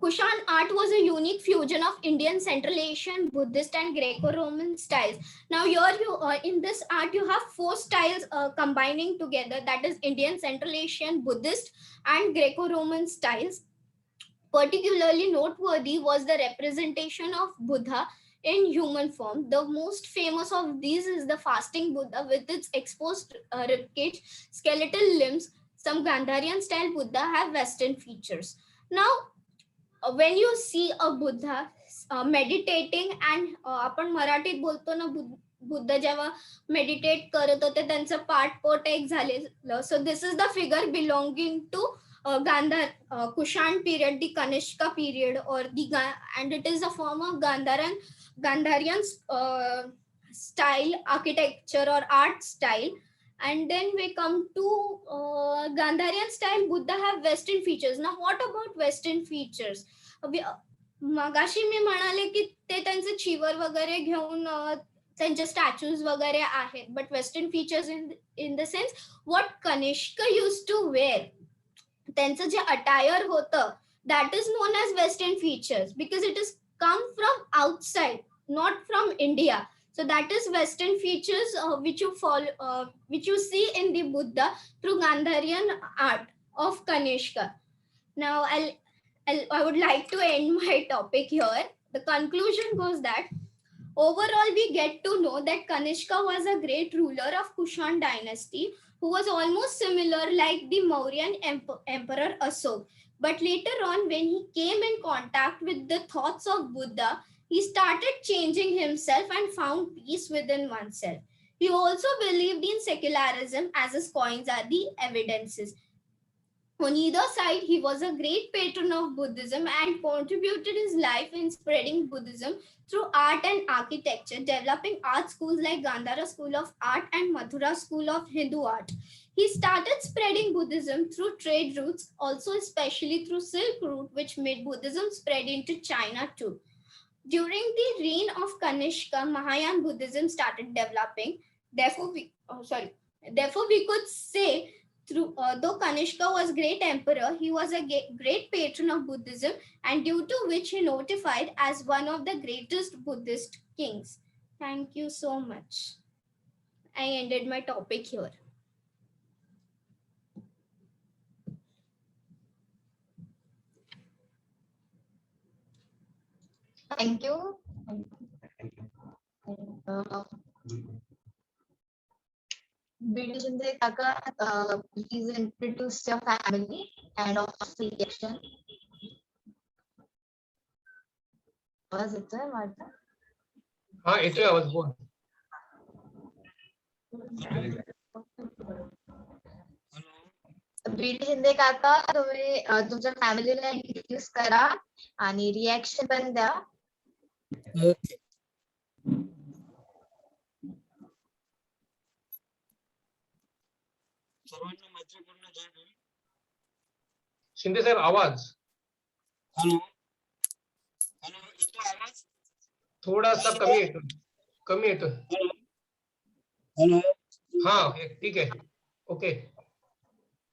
Kushan art was a unique fusion of Indian, Central Asian, Buddhist, and Greco-Roman styles. Now, here in this art, you have 4 styles combining together, that is Indian, Central Asian, Buddhist, and Greco-Roman styles. Particularly noteworthy was the representation of Buddha in human form. The most famous of these is the fasting Buddha with its exposed ribcage, skeletal limbs. Some Gandharian style Buddha have Western features. Now, when you see a Buddha, meditating and आपण मराठीत बोलतो ना, बुद्ध जेव्हा meditate करत होते त्यांचं पाठपोट एक झालेलं. So this is the figure belonging to Gandhara Kushan period, the Kanishka period, or and it is a form of Gandharian style architecture or art style. And then we come to Gandharian style. Buddha have Western features. Now what about Western features? मगाशी मी म्हणाले की ते त्यांचे चिवर वगैरे घेऊन त्यांचे statues वगैरे आहेत, but western features in the sense what Kanishka use to wear, त्यांचं जे अटायर होतं that is known as western features because it is come from outside, not from India. So that is Western features which you follow, which you see in the Buddha through Gandharian art of Kanishka. Now I would like to end my topic here. The conclusion goes that overall we get to know that Kanishka was a great ruler of Kushan dynasty who was almost similar like the Mauryan emperor Asok. But later on, when he came in contact with the thoughts of Buddha, he started changing himself and found peace within oneself. He also believed in secularism, as his coins are the evidences. On either side, he was a great patron of Buddhism and contributed his life in spreading Buddhism through art and architecture, developing art schools like Gandhara School of Art and Mathura School of Hindu Art. He started spreading Buddhism through trade routes, also especially through Silk Route, which made Buddhism spread into China too. During the reign of Kanishka, Mahayana Buddhism started developing. Therefore, we could say, though Kanishka was great emperor, he was a great patron of Buddhism, and due to which he notified as one of the greatest Buddhist kings. Thank you so much. I ended my topic here. Thank you. B.D. Shinde Kaka, please introduce your family and also the reaction. आवाज येतोय माझा? हा येतोय आवाज, बोल. B.D. Shinde काका, तुम्ही तुमच्या फॅमिलीला इंट्रोड्यूस करा आणि रिॲक्शन पण द्या. सर्वांना मैत्रीपूर्ण जय भीम. शिंदे साहेब आवाज हॅलो हॅलो, येतो आवाज? थोडासा कमी येतो. हॅलो हा ठीक आहे, ओके.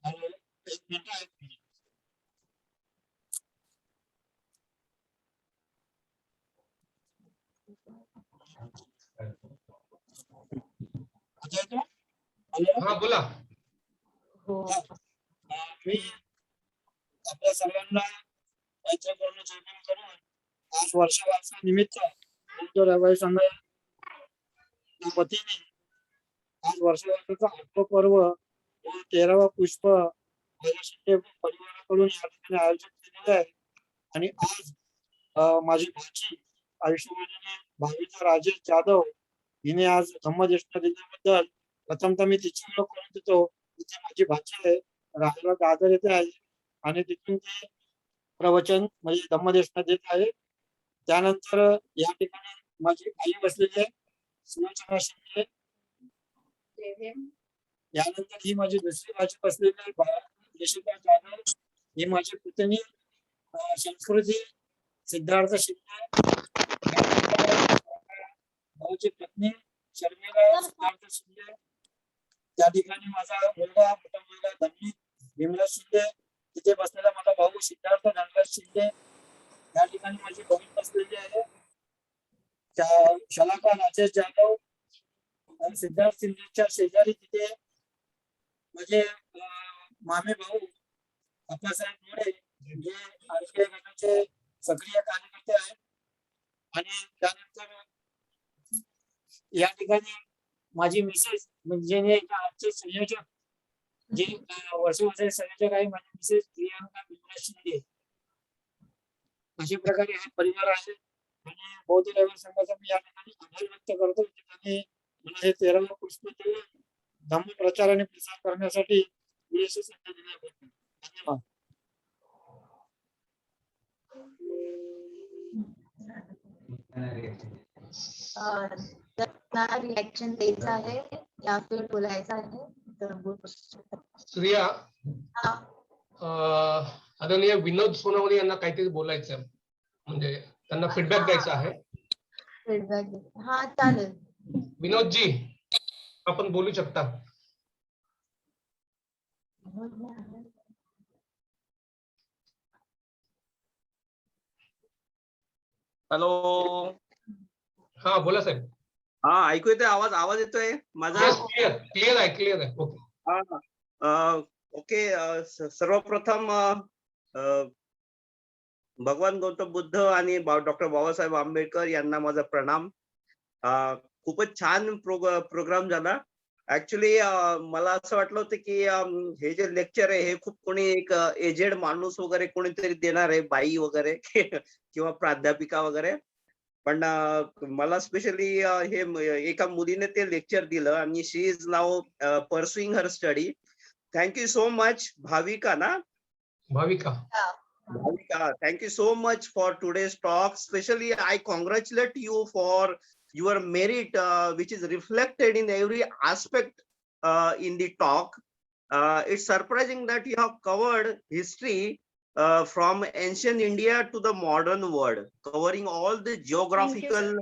हॅलो, एक मिनिट. आता येतो? हॅलो, हा बोला. हो. मी आपल्या सर्वांना मैत्रीपूर्ण जय भीम करून आज वर्षावारसा निमित्त रविवारी संघ वतीने आज वर्षावारसाचा 8वा पर्व व 13वा पुष्प शिंदे परिवाराकडून या ठिकाणी आयोजित केलेले आहे. आणि आज माझी भाची आयुष्यमाने भाविका राजेश जाधव हिने आज धम्मज्येष्ठ दिल्याबद्दल प्रथमतः मी तिची ओळख करून देतो. तिथे माझी भाची आहे, राहायला दादर येथे आहे आणि तिथून ते प्रवचन म्हणजे धम्मज्येष्ठ देत आहे. त्यानंतर या ठिकाणी माझी आई बसलेली आहे, सुलोचना शिंदे. यानंतर ही माझी दुसरी भाची बसलेली आहे, यशिका जाधव. ही माझी पुतणी संस्कृती सिद्धार्थ शिंदे. भाऊची पत्नी शर्मिला सिद्धार्थ शिंदे. त्या ठिकाणी माझा मुलगा, मोठा मुलगा धन्वी भीमराज शिंदे. तिथे बसलेला माझा भाऊ सिद्धार्थ धनराज शिंदे. या ठिकाणी माझी बहीण बसलेली आहे शलाका राजेश जाधव. आणि सिद्धार्थ शिंदेच्या शेजारी तिथे माझे मामे भाऊ अप्पासाहेब मोरे, जे आरपीआय गटाचे सक्रिय कार्यकर्ते आहेत. आणि त्यानंतर या ठिकाणी माझी मिसेस म्हणजे आजचे संयोजक, जे वर्षाचे संयोजक आहे, माझी मिसेस प्रियांका भीमराज शिंदे. अशा प्रकारे हा परिवार आहे. आणि बौद्ध रविवार संघाचा मी या ठिकाणी आभार व्यक्त करतो की त्यांनी मला हे 13वे पुष्प धम्म प्रचार आणि प्रसार करण्यासाठी पुरेशी संधी दिल्याबद्दल धन्यवाद. त्यांना रिएक्शन द्यायचं आहे या फिर बोलायचं आहे तर बोलू शकता. श्रेया, हा. आदरणीय विनोद सोनवणे यांना काहीतरी बोलायचं आहे, म्हणजे त्यांना फीडबॅक द्यायचा आहे. फीडबॅक हा चालेल. विनोदजी, आपण बोलू शकता. हॅलो. हा बोला साहेब. हा, ऐकू येतोय? आवाज आवाज येतोय माझा? Yes, क्लिअर आहे, क्लिअर आहे. ओके. ओके. सर्वप्रथम भगवान गौतम बुद्ध आणि डॉक्टर बाबासाहेब आंबेडकर यांना माझा प्रणाम. खूपच छान प्रोग्राम झाला. ऍक्च्युली मला असं वाटलं होतं की हे जे लेक्चर आहे हे खूप कोणी एक एजेड माणूस वगैरे कोणीतरी देणार आहे, बाई वगैरे किंवा प्राध्यापिका वगैरे. पण मला स्पेशली हे एका मुलीने ते लेक्चर दिलं आणि she is now pursuing her study. Thank you so much. Bhavika ना? Bhavika. Bhavika, thank you so much for today's talk. Especially, I congratulate you for your merit, which is reflected in every aspect in the talk. It's surprising that you have covered history from ancient India to the modern world, covering all the geographical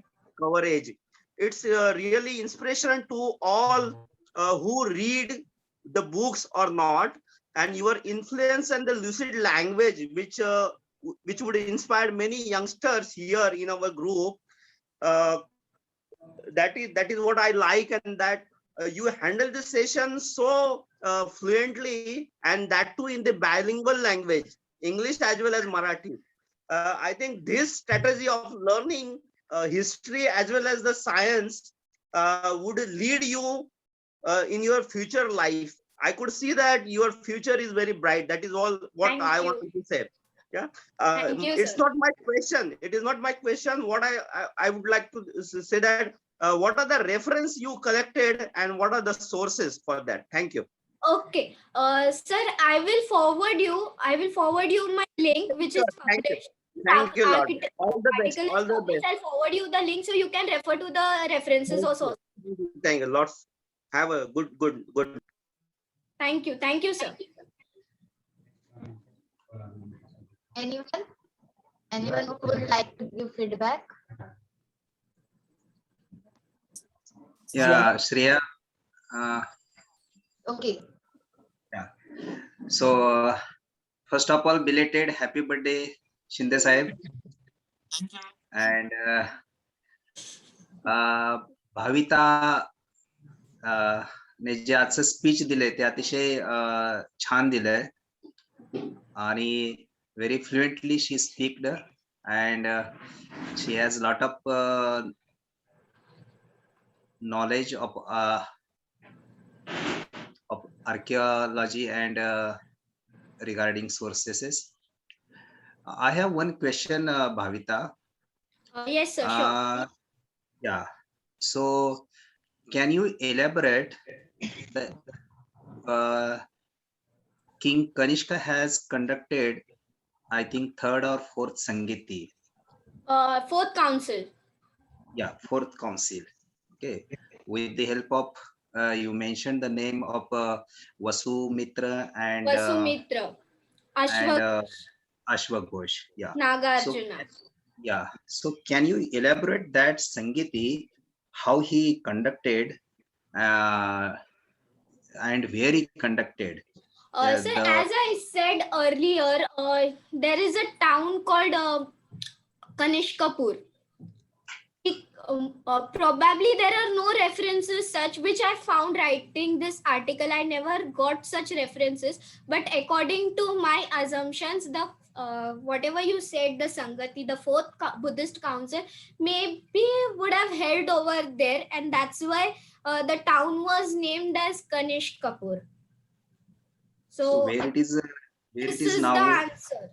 coverage. It's really inspirational to all who read the books or not. And your influence and the lucid language, which would inspire many youngsters here in our group, that is what I like, and that you handle the session so fluently, and that too in the bilingual language, English as well as Marathi. I think this strategy of learning history as well as the science would lead you in your future life. I could see that your future is very bright. That is all what I wanted to say. Yeah. It's not my question. It is not my question. What I would like to say that what are the reference you collected and what are the sources for that? Thank you. Okay, sir, I will forward you my link, which is foundation. Thank you, Lord. All the best. All the best. I'll forward you the link so you can refer to the references also. Thank you, Lord. Have a good. Thank you, sir. Anyone who would like to give feedback? Yeah, Shreya. Okay. Yeah. So, first of all, belated happy birthday, Shinde Sahib. And Bhavita ने जे आजचं speech दिलंय ते अतिशय छान दिलंय आणि very fluently she speaked and she has lot of knowledge of archaeology and regarding sources. I have one question, Bhavita. Yes, sir. Sure. Yeah. So, can you elaborate? King Kanishka has conducted, I think, 3rd or 4th Sangiti. 4th council. Yeah, 4th council. Okay, with the help of you mentioned the name of Vasumitra and Ashwaghosh. Yeah. Nagarjuna. So can you elaborate that Sangiti, how he conducted and where he conducted? Sir, as I said earlier, there is a town called Kanishkapur. Probably there are no references such which I found writing this article. I never got such references, but according to my assumptions, the whatever you said, the Sangati, the 4th Buddhist council, maybe would have held over there, and that's why the town was named as Kanishkapur. So where it is this is now. the answer.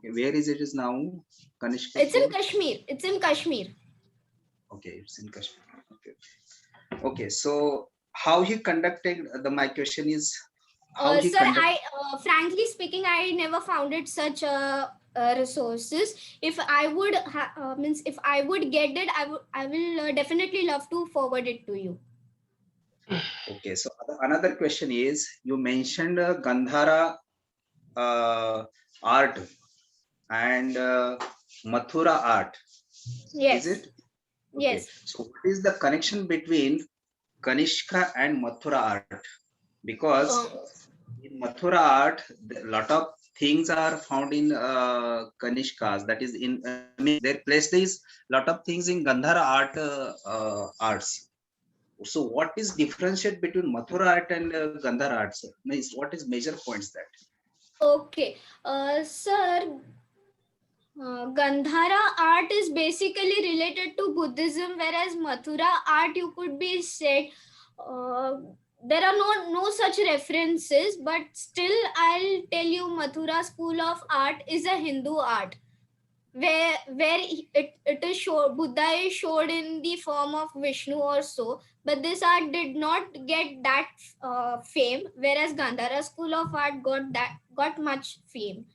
Okay, where is it is now? Kanishka It's in school? Kashmir. It's in Kashmir. Okay, it's in Kashmir. Okay. Okay, so how he conducted my question is how he Sir, conducted. frankly speaking, I never founded such resources. If I would means if I would get it, I will definitely love to forward it to you. Okay, so another question is you mentioned Gandhara art and Mathura art. Yes. Is it? Okay. Yes. So what is the connection between Kanishka and Mathura art? Because in Mathura art, a lot of things are found in Kanishkas. That is in their place. There is lot of things in Gandhara art arts. So what is differentiate between Mathura art and Gandhara arts? Means what is major points that? Okay, sir. Gandhara art is basically related to Buddhism, whereas Mathura art, you could be said, there are no such references, but still I'll tell you Mathura school of art is a Hindu art, where it is showed, Buddha is showed in the form of Vishnu or so, but this art did not get that fame, whereas Gandhara school of art got much fame.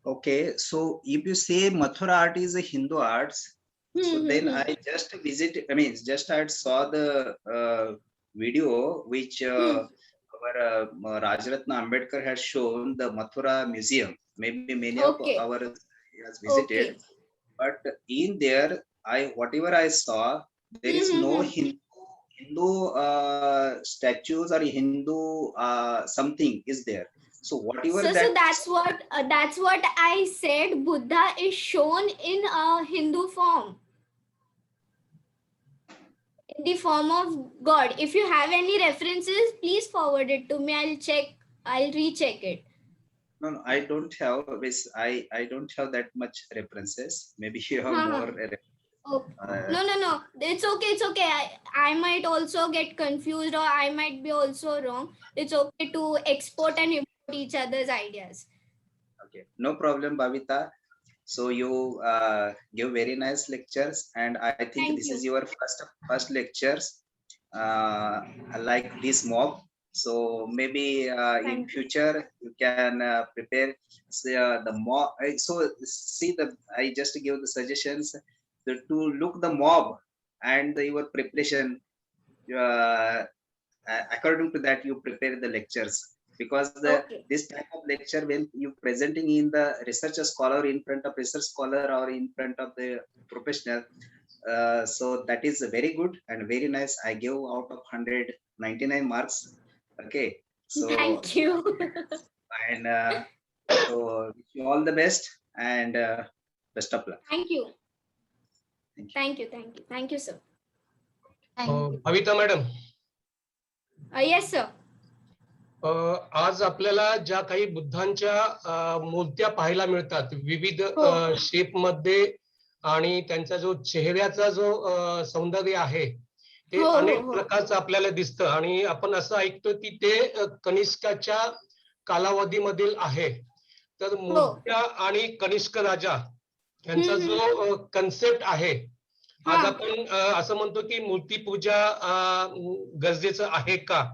Okay, so if you say Mathura art is a Hindu arts, so then I just visit. I mean, just I saw the video which our Rajaratna Ambedkar has shown the Mathura museum. Maybe many of Okay. our has visited, Okay. but in there, whatever I saw, there is no Hindu statues or Hindu something is there. So whatever So that. that's what I said. Buddha is shown in a Hindu form, in the form of God. If you have any references, please forward it to me. I'll check. I'll recheck it. No, I don't have this. I don't have that much references. Maybe you have more. Okay. No. It's okay. It's okay. I might also get confused, or I might be also wrong. It's okay to export and import each other's ideas. Okay, no problem, Bhavita. So you give very nice lectures, and I think Thank this you. is your first lectures like this mock. So maybe in future you can prepare the mock. So see I just give the suggestions to look the mob and your preparation. According to that, you prepare the lectures because this type of lecture when you presenting in the research scholar in front of research scholar or in front of the professional. So that is very good and very nice. I give out of 199 marks. Okay, so thank you. and so wish you all the best and best of luck. Thank you. Thank you, sir. Bhavita madam. Yes, sir. आज आपल्याला ज्या काही बुद्धांच्या मूर्त्या पाहायला मिळतात विविध shape मध्ये आणि त्यांचा जो चेहऱ्याचा जो सौंदर्य आहे ते अनेक प्रकारचं आपल्याला दिसतं आणि आपण असं ऐकतो की ते कनिष्काच्या कालावधीमधील आहे. तर मूर्त्या आणि कनिष्क राजा यांचा जो कन्सेप्ट आहे आज आपण असं म्हणतो की मूर्तीपूजा गरजेचं आहे का,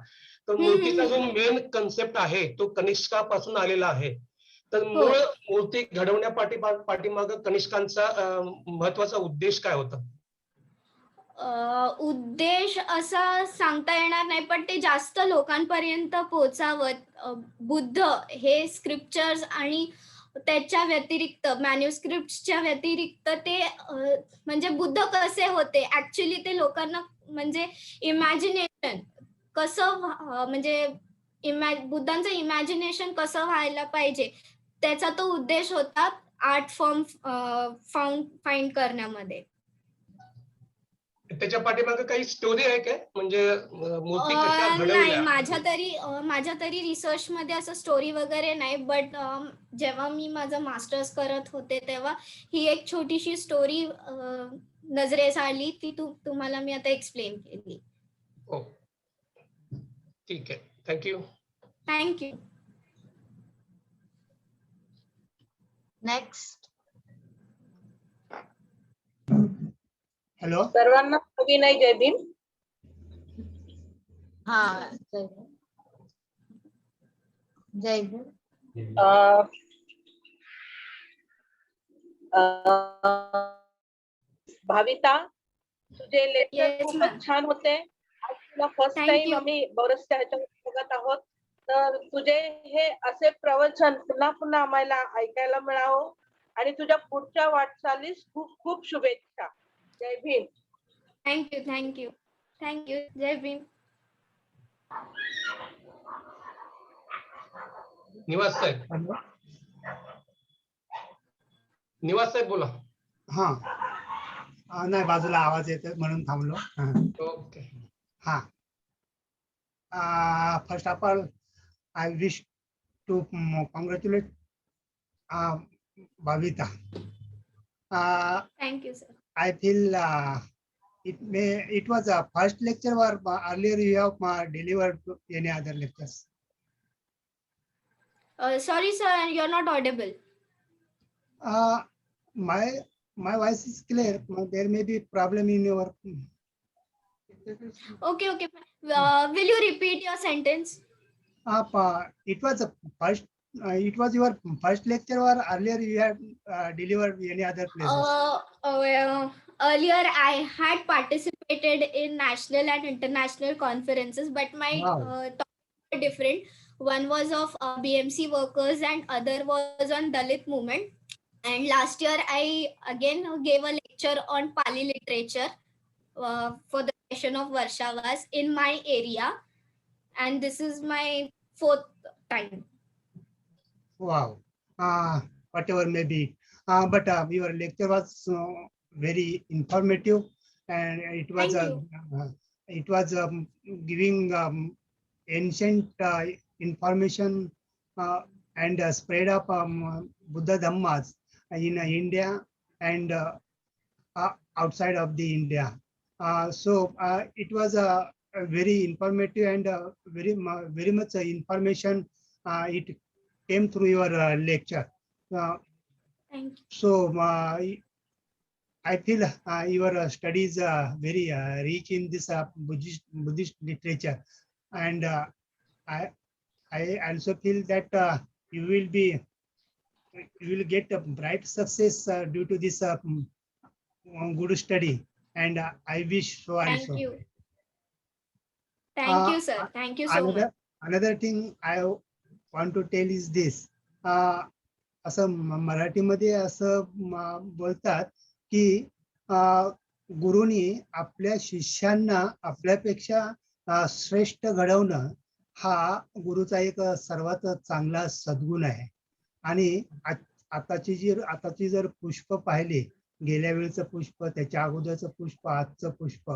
तर मूर्तीचा जो मेन कन्सेप्ट आहे तो कनिष्कापासून आलेला आहे. तर मूळ मूर्ती घडवण्या पाठीमाग कनिष्कांचा महत्वाचा उद्देश काय होता? उद्देश असा सांगता येणार नाही, पण ते जास्त लोकांपर्यंत पोहोचावं. बुद्ध हे स्क्रिप्चर्स आणि त्याच्या व्यतिरिक्त मॅन्युस्क्रिप्टच्या व्यतिरिक्त ते म्हणजे बुद्ध कसे होते ऍक्च्युली ते लोकांना म्हणजे इमॅजिनेशन कसं म्हणजे बुद्धांचं इमॅजिनेशन कसं व्हायला पाहिजे त्याचा तो उद्देश होता आर्ट फॉर्म फाइंड करण्यामध्ये. त्याच्या पाठीमागे काही स्टोरी आहे काय, म्हणजे मूर्ती कशा घडवल्या? नाही, माझ्या तरी रिसर्च मध्ये असं स्टोरी वगैरे नाही, बट जेव्हा मी माझं मास्टर्स करत होते तेव्हा ही एक छोटीशी स्टोरी नजरेस आली, ती तुम्हाला मी आता एक्सप्लेन केली. ठीक आहे, थँक्यू. थँक्यू. नेक्स्ट. हॅलो. सर्वांना विनय जय भीम. हा, जय भीम. जय भीम. भाविता, तुझे लेक्चर Yes, खूपच ma'am. छान होते. आज तुला फर्स्ट Thank टाइम you. आम्ही बरचशा ह्याच्यावर बघत आहोत. तर तुझे हे असे प्रवचन पुन्हा पुन्हा आम्हाला ऐकायला मिळावं आणि तुझ्या पुढच्या वाटचालीस खूप खूप शुभेच्छा. जय Bhim. Thank you. Thank you. Thank you. जय भीम. निवास साहेब. हॅलो. निवास साहेब बोला. हा. नाही, बाजूला आवाज येतो म्हणून थांबलो. ओके. हा. First of all, I wish to congratulate Bhavita. Thank you, sir. I feel it was a first lecture or earlier you have delivered any other lectures? Sorry, sir, you're not audible. My voice is clear. There may be problem in your. Okay, okay. Will you repeat your sentence? It was a first. It was your first lecture or earlier you had delivered any other places? Earlier, I had participated in national and international conferences, but my Wow. topics were different. One was of BMC workers and other was on Dalit movement. And last year, I again gave a lecture on Pali literature for the session of Varshavas in my area. And this is my 4th time. Wow. Whatever may be. But your lecture was very informative, and it was giving ancient information and spread of Buddha Dhammas in India and outside of the India. So it was a very informative and very much information. It came through your lecture. Thank you. So I feel your studies are very rich in this Buddhist literature, and I also feel that you will get a bright success due to this good study, and I wish so also. Thank you. Thank you, sir. Thank you so much. Another thing I want to tell is this. असं मराठीमध्ये असं बोलतात की गुरुनी आपल्या शिष्यांना आपल्यापेक्षा श्रेष्ठ घडवणं हा गुरुचा एक सर्वात चांगला सद्गुण आहे. आणि आताची जर पुष्प पाहिली, गेल्या वेळचं पुष्प, त्याच्या अगोदरचं पुष्प, आजचं पुष्प,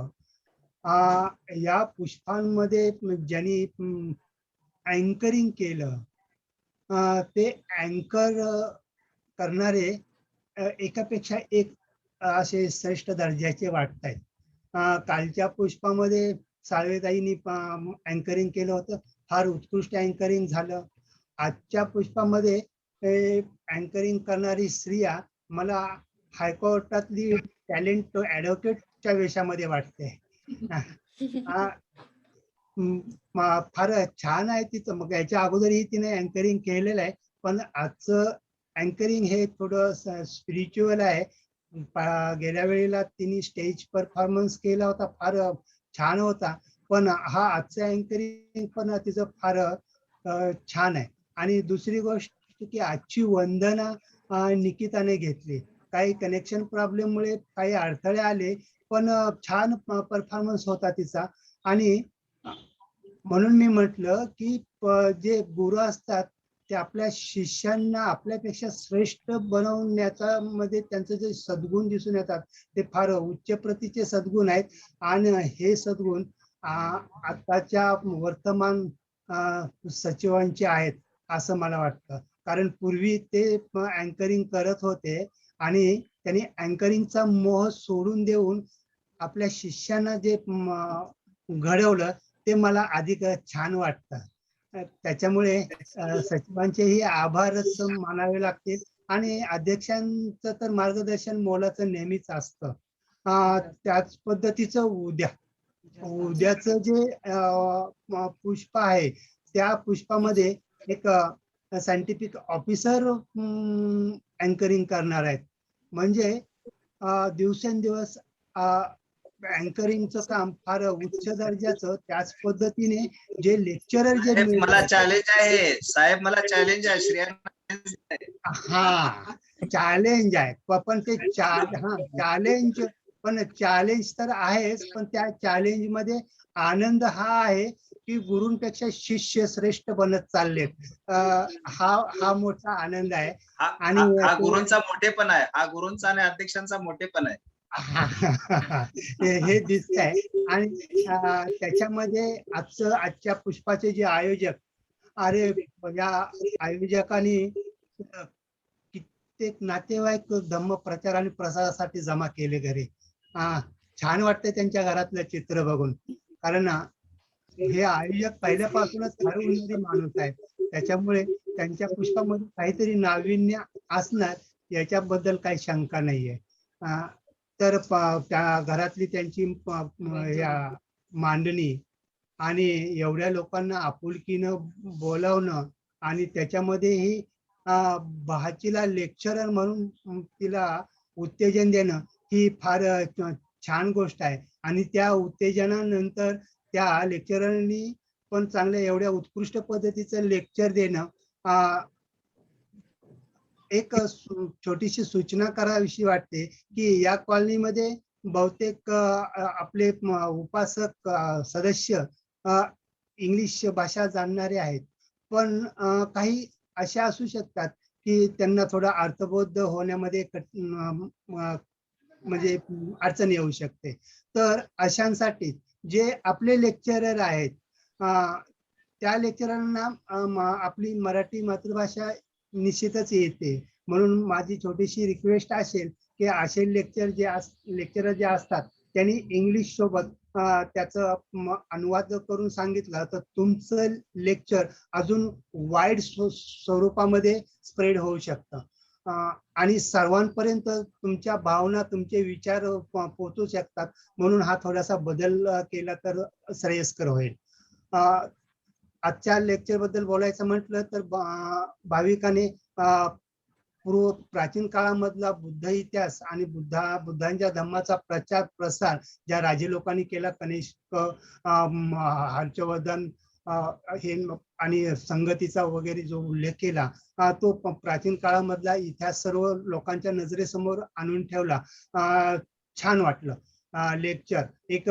या पुष्पांमध्ये ज्यांनी अँकरिंग केलं, ते अँकर करणारे एकापेक्षा एक असे श्रेष्ठ दर्जाचे वाटत आहेत. कालच्या पुष्पामध्ये साळवेताईंनी अँकरिंग केलं होतं, फार उत्कृष्ट अँकरिंग झालं. आजच्या पुष्पामध्ये अँकरिंग करणारी स्त्रिया मला हायकोर्टातली टॅलेंट ॲडव्होकेटच्या वेशामध्ये वाटते. फार छान आहे तिचं. मग याच्या अगोदरही तिने अँकरिंग केलेलं आहे, पण आजचं अँकरिंग हे थोडं स्पिरिच्युअल आहे. गेल्या वेळेला तिने स्टेज परफॉर्मन्स केला होता, फार छान होता. पण हा आजचं अँकरिंग पण तिचं फार छान आहे. आणि दुसरी गोष्ट की आजची वंदना निकिताने घेतली. काही कनेक्शन प्रॉब्लेममुळे काही अडथळे आले, पण छान परफॉर्मन्स होता तिचा. आणि म्हणून मी म्हटलं की जे गुरु असतात ते आपल्या शिष्यांना आपल्यापेक्षा श्रेष्ठ बनवण्याचा मध्ये त्यांचे जे सद्गुण दिसून येतात ते फार उच्च प्रतीचे सद्गुण आहेत. आणि हे सद्गुण आताच्या वर्तमान सचिवांचे आहेत असं मला वाटतं. कारण पूर्वी ते अँकरिंग करत होते आणि त्यांनी अँकरिंगचा मोह सोडून देऊन आपल्या शिष्यांना जे घडवलं ते मला अधिक छान वाटतं. त्याच्यामुळे सचिवांचेही आभारच मानावे लागतील. आणि अध्यक्षांचं तर मार्गदर्शन मोलाचं नेहमीच असतं. त्याच पद्धतीचं उद्याचं जे पुष्प आहे त्या पुष्पामध्ये एक सायंटिफिक ऑफिसर अँकरिंग करणार आहेत. म्हणजे दिवसेंदिवस अँकरिंगचं काम फार उच्च दर्जाचं, त्याच पद्धतीने जे लेक्चरर जे साहेब, मला मिळतात चॅलेंज आहे साहेब, मला चॅलेंज आहे श्रेयांना. हा चॅलेंज आहे पण ते चॅलेंज पण चॅलेंज तर आहेच, पण त्या चॅलेंज मध्ये आनंद आहे की गुरूंपेक्षा शिष्य श्रेष्ठ बनत चाललेत. हा मोठा आनंद आहे. आणि हा गुरूंचा मोठेपण आहे, हा गुरूंचा आणि अध्यक्षांचा मोठेपण आहे. हे दिसत आहे. आणि त्याच्यामध्ये आजच्या पुष्पाचे जे आयोजक, अरे या आयोजकांनी कित्येक नातेवाईक धम्म प्रचार आणि प्रसारासाठी जमा केले घरी. छान वाटते त्यांच्या घरातलं चित्र बघून, कारण हे आयोजक पहिल्यापासूनच ठरवणारी माणूस आहेत. त्याच्यामुळे त्यांच्या पुष्पामध्ये काहीतरी नाविन्य असणार याच्याबद्दल काही शंका नाहीये. तर त्या घरातली त्यांची मांडणी आणि एवढ्या लोकांना आपुलकीनं बोलावणं आणि त्याच्यामध्येही भाचीला लेक्चरर म्हणून तिला उत्तेजन देणं ही फार छान गोष्ट आहे. आणि त्या उत्तेजनानंतर त्या लेक्चररनी पण चांगल्या एवढ्या उत्कृष्ट पद्धतीचं लेक्चर देणं. एक छोटीशी सूचना करावीशी वाटते की या कॉलनीमध्ये बहुतेक आपले उपासक सदस्य इंग्लिश भाषा जाणणारे आहेत, पण काही अशा असू शकतात की त्यांना थोडा अर्थबोध होण्यामध्ये म्हणजे अडचण येऊ शकते. तर अशांसाठी जे आपले लेक्चरर आहेत त्या लेक्चररांना आपली मराठी मातृभाषा निश्चितच येते. म्हणून माझी छोटीशी रिक्वेस्ट असेल की असे लेक्चरर जे असतात त्यांनी इंग्लिश सोबत त्याचं अनुवाद करून सांगितलं तर तुमचं लेक्चर अजून वाईड स्वरूपामध्ये स्प्रेड होऊ शकतं आणि सर्वांपर्यंत तुमच्या भावना, तुमचे विचार पोहोचू शकतात. म्हणून हा थोडासा बदल केला तर श्रेयस्कर होईल. आजच्या लेक्चर बद्दल बोलायचं म्हटलं तर भाविकाने प्राचीन काळामधला बुद्ध इतिहास आणि बुद्धांच्या धम्माचा प्रचार प्रसार ज्या राजे लोकांनी केला, कनिष्क, हर्षवर्धन हे आणि संगतीचा वगैरे जो उल्लेख केला तो प्राचीन काळामधला इतिहास सर्व लोकांच्या नजरेसमोर आणून ठेवला. छान वाटलं लेक्चर. एक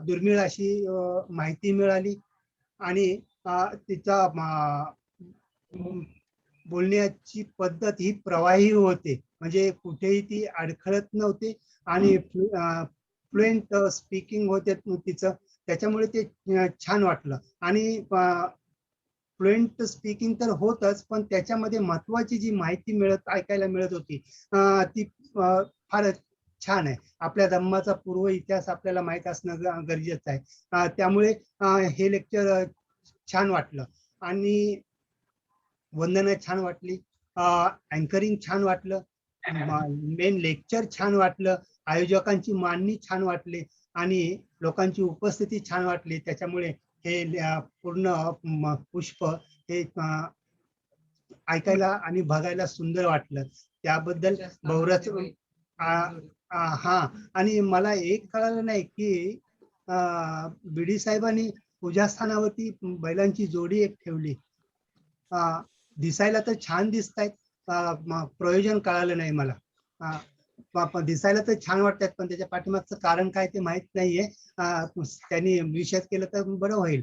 दुर्मिळ अशी माहिती मिळाली आणि तिचा बोलण्याची पद्धत ही प्रवाही होते, म्हणजे कुठेही ती अडखळत नव्हती आणि फ्लुएंट स्पीकिंग होते तिचं. त्याच्यामुळे ते छान वाटलं. आणि फ्लुएंट स्पीकिंग तर होतच, पण त्याच्यामध्ये महत्वाची जी माहिती ऐकायला मिळत होती ती फार छान आहे. आपल्या धम्माचा पूर्व इतिहास आपल्याला माहित असणं गरजेचं आहे. त्यामुळे हे लेक्चर छान वाटलं आणि वंदना छान वाटली, अँकरिंग छान वाटलं, मेन लेक्चर छान वाटलं, आयोजकांची मांडणी छान वाटली आणि लोकांची उपस्थिती छान वाटली. त्याच्यामुळे हे पूर्ण पुष्प हे ऐकायला आणि बघायला सुंदर वाटलं. त्याबद्दल बहुराच हा. आणि मला एक कळालं नाही की बीडी साहेबांनी पूजास्थानावरती बैलांची जोडी एक ठेवली. दिसायला तर छान दिसतायत, प्रयोजन कळालं नाही मला. दिसायला तर छान वाटतात, पण त्याच्या पाठीमागचं कारण काय ते माहित नाहीये. त्यांनी विषय केलं तर बरं होईल.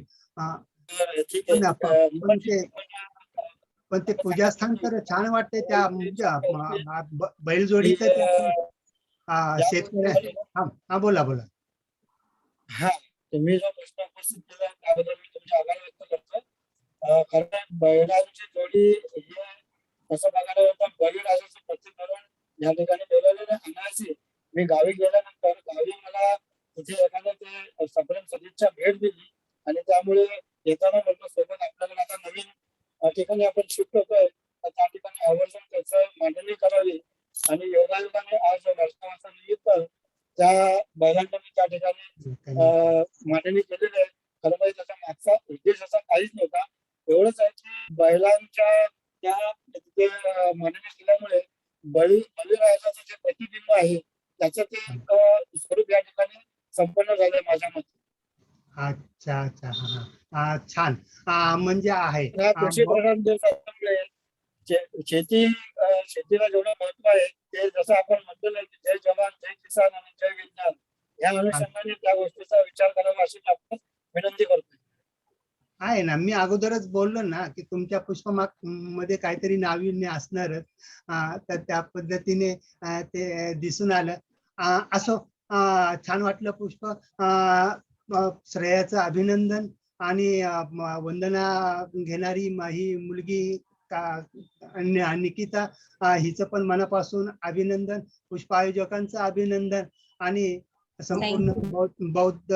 पण ते पूजास्थान तर छान वाटते. त्या बैलजोडी तर शेतकऱ्या. हा बोला बोला. हा, तुम्ही जो प्रश्न उपस्थित केला त्याबद्दल मी तुमचे आभार व्यक्त करतो. कारण बैलांची जोडी हे कसं बघायला होतं, बळीराजाचं प्रतिकरण या ठिकाणी बोलवलेलं अनायासे. मी गावी गेल्यानंतर गावी मला तिथे एखाद्या ते सदिच्छा भेट दिली आणि त्यामुळे येताना म्हटलं सोबत आपल्याला आता नवीन ठिकाणी आपण शिफ्ट होतोय, तर त्या ठिकाणी आवर्जून त्याचं मांडणी करावी. आणि योगायोगाने आज वर्षावासानिमित्त त्या बैलांना मी त्या ठिकाणी मांडणी केलेली आहे. खरं म्हणजे त्याचा मागचा उद्देश असा काहीच नव्हता. एवढंच आहे की बैलांच्या त्या तिथे मांडणी केल्यामुळे बळीराजाचं जे प्रतिबिंब आहे त्याचं ते स्वरूप या ठिकाणी संपन्न झालंय माझ्या मते. अच्छा अच्छा. हा हा. छान. म्हणजे आहे या कृषी प्रधान देश असल्यामुळे शेतीला जेवढं महत्व आहे ते जसं आपण म्हटलेलं आहे की जय जवान जय किसान आणि जय विज्ञान या अनुषंगाने त्या गोष्टीचा विचार करावा अशी आपण विनंती करतो. आहे ना, मी अगोदरच बोललो ना की तुमच्या पुष्पमाग मध्ये काहीतरी नाविन्य असणारच. तर त्या पद्धतीने ते दिसून आलं. असो, छान वाटलं पुष्प. श्रेयाचं अभिनंदन. आणि वंदना घेणारी ही मुलगी निकिता, हिचं पण मनापासून अभिनंदन. पुष्प आयोजकांचं अभिनंदन आणि संपूर्ण बौद्ध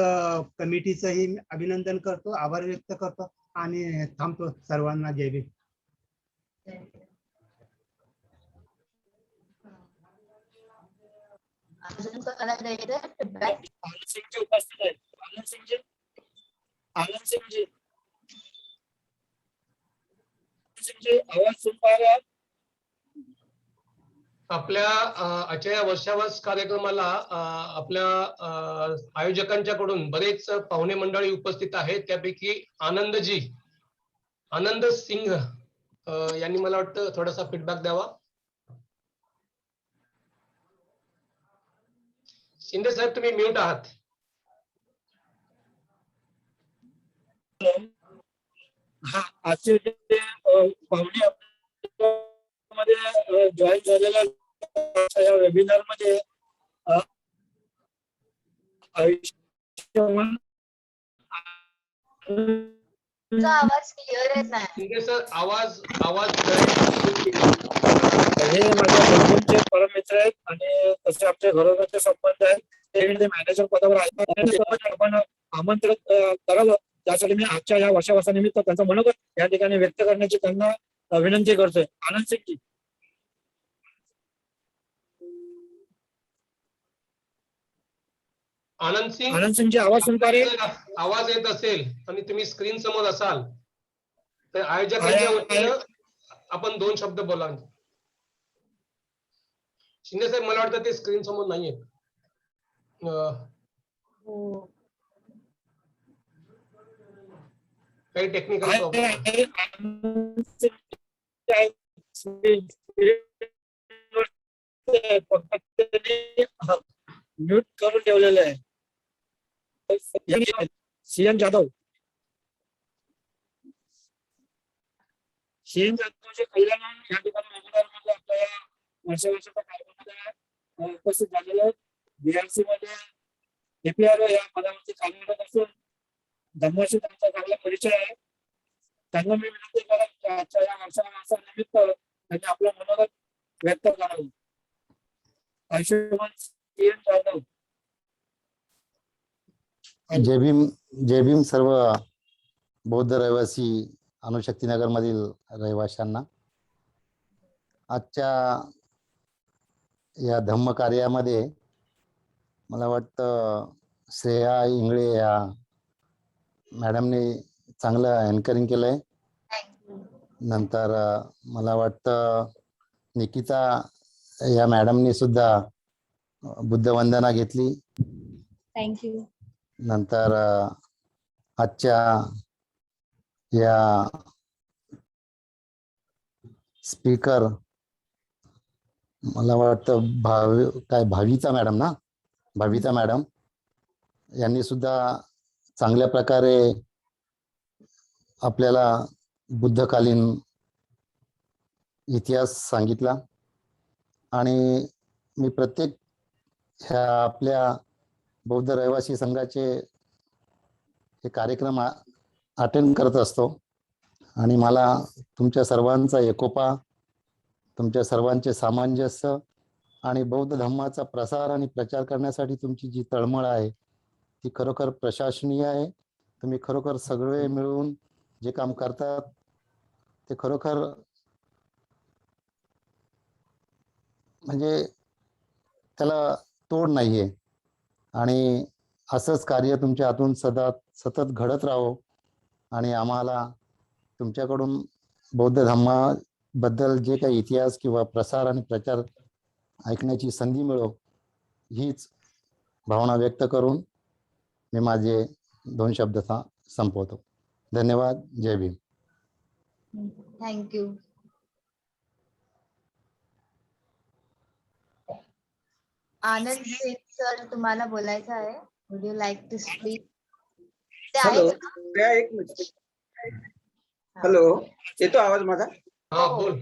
कमिटीचंही अभिनंदन करतो, आभार व्यक्त करतो आणि थांबतो. सर्वांना जय भीम. अजून कोणाला द्यायचं feedback? आनंद सिंगजी उपस्थित आहेत. आनंद सिंगजी आवाज सुन पा रहे आप? आपल्या आजच्या या वर्षावास कार्यक्रमाला आपल्या आयोजकांच्याकडून बरेच पाहुणे मंडळी उपस्थित आहेत. त्यापैकी आनंद सिंग यांनी मला वाटतं थोडासा फीडबॅक द्यावा. शिंदे साहेब, तुम्ही म्यूट आहात. हा, आजचे जे पाहुणे मध्ये जॉईन झालेल्या या वेबिनार मध्ये आयुष्यमान तुमचा आवाज क्लिअर येत नाही. शिंदे सर, आवाज हे माझ्या बंधूंचे परममित्र आहेत आणि तसे आमचे घरोघरचे संबंध आहेत. ते मॅनेजर पदावर आहेत. आपण आमंत्रित करावं त्यासाठी मी आजच्या या वर्षावासानिमित्त त्यांचं मनोगत या ठिकाणी व्यक्त करण्याची त्यांना विनंती करतोय. आनंद सिंगजी. आनंद सिंगजी आवाज सुन पा रहे? आवाज येत असेल आणि तुम्ही स्क्रीन समोर असाल तर आयोजकांच्या वतीनं आपण 2 शब्द बोला. शिंदे साहेब, मला वाटतं ते स्क्रीन समोर नाहीये. काही टेक्निकल प्रॉब्लेम. म्यूट करून ठेवलेलं आहे. सीएन जाधव जे कल्याण या ठिकाणी वेबिनारमध्ये आपल्या या वर्षाच्या कार्यक्रमामध्ये उपस्थित झालेले आहेत. बीआरसी मध्ये एपीआर या पदावरती कार्यरत असून धम्मशी त्यांचा चांगला परिचय आहे. त्यांना मी विनंती करेन की आजच्या या वर्षानिमित्त त्यांनी आपलं मनोगत व्यक्त करावं. आयुष्यमान सीएन जाधव. जय भीम सर्व बौद्ध रहिवासी अणुशक्तीनगर मधील रहिवाशांना. आजच्या या धम्म कार्यामध्ये मला वाटतं श्रेया इंगळे या मॅडमने चांगलं अँकरिंग केलंय. नंतर मला वाटतं निकिता या मॅडमने सुद्धा बुद्ध वंदना घेतली. थँक्यू. नंतर आजच्या या स्पीकर मला वाटतं भाविता मॅडम यांनी सुद्धा चांगल्या प्रकारे आपल्याला बुद्धकालीन इतिहास सांगितला. आणि मी प्रत्येक ह्या आपल्या बौद्ध रहिवासी संघाचे हे कार्यक्रम अटेंड करत असतो आणि मला तुमच्या सर्वांचा एकोपा, तुमच्या सर्वांचे सामंजस्य आणि बौद्ध धम्माचा प्रसार आणि प्रचार करण्यासाठी तुमची जी तळमळ आहे ती खरोखर प्रशंसनीय आहे. तुम्ही खरोखर सगळे मिळून जे काम करतात ते खरोखर म्हणजे त्याला तोड नाहीये. आणि असंच कार्य तुमच्या हातून सतत घडत राहो आणि आम्हाला तुमच्याकडून बौद्ध धम्माबद्दल जे काही इतिहास किंवा प्रसार आणि प्रचार ऐकण्याची संधी मिळो, हीच भावना व्यक्त करून मी माझे 2 शब्द संपवतो. धन्यवाद. जय भीम. थँक्यू. आनंद सेठ सर, तुम्हाला बोलायचं आहे. Would you like to speak? Hello, एक मिनिट. हॅलो, येतो आवाज माझा? हा, बोल.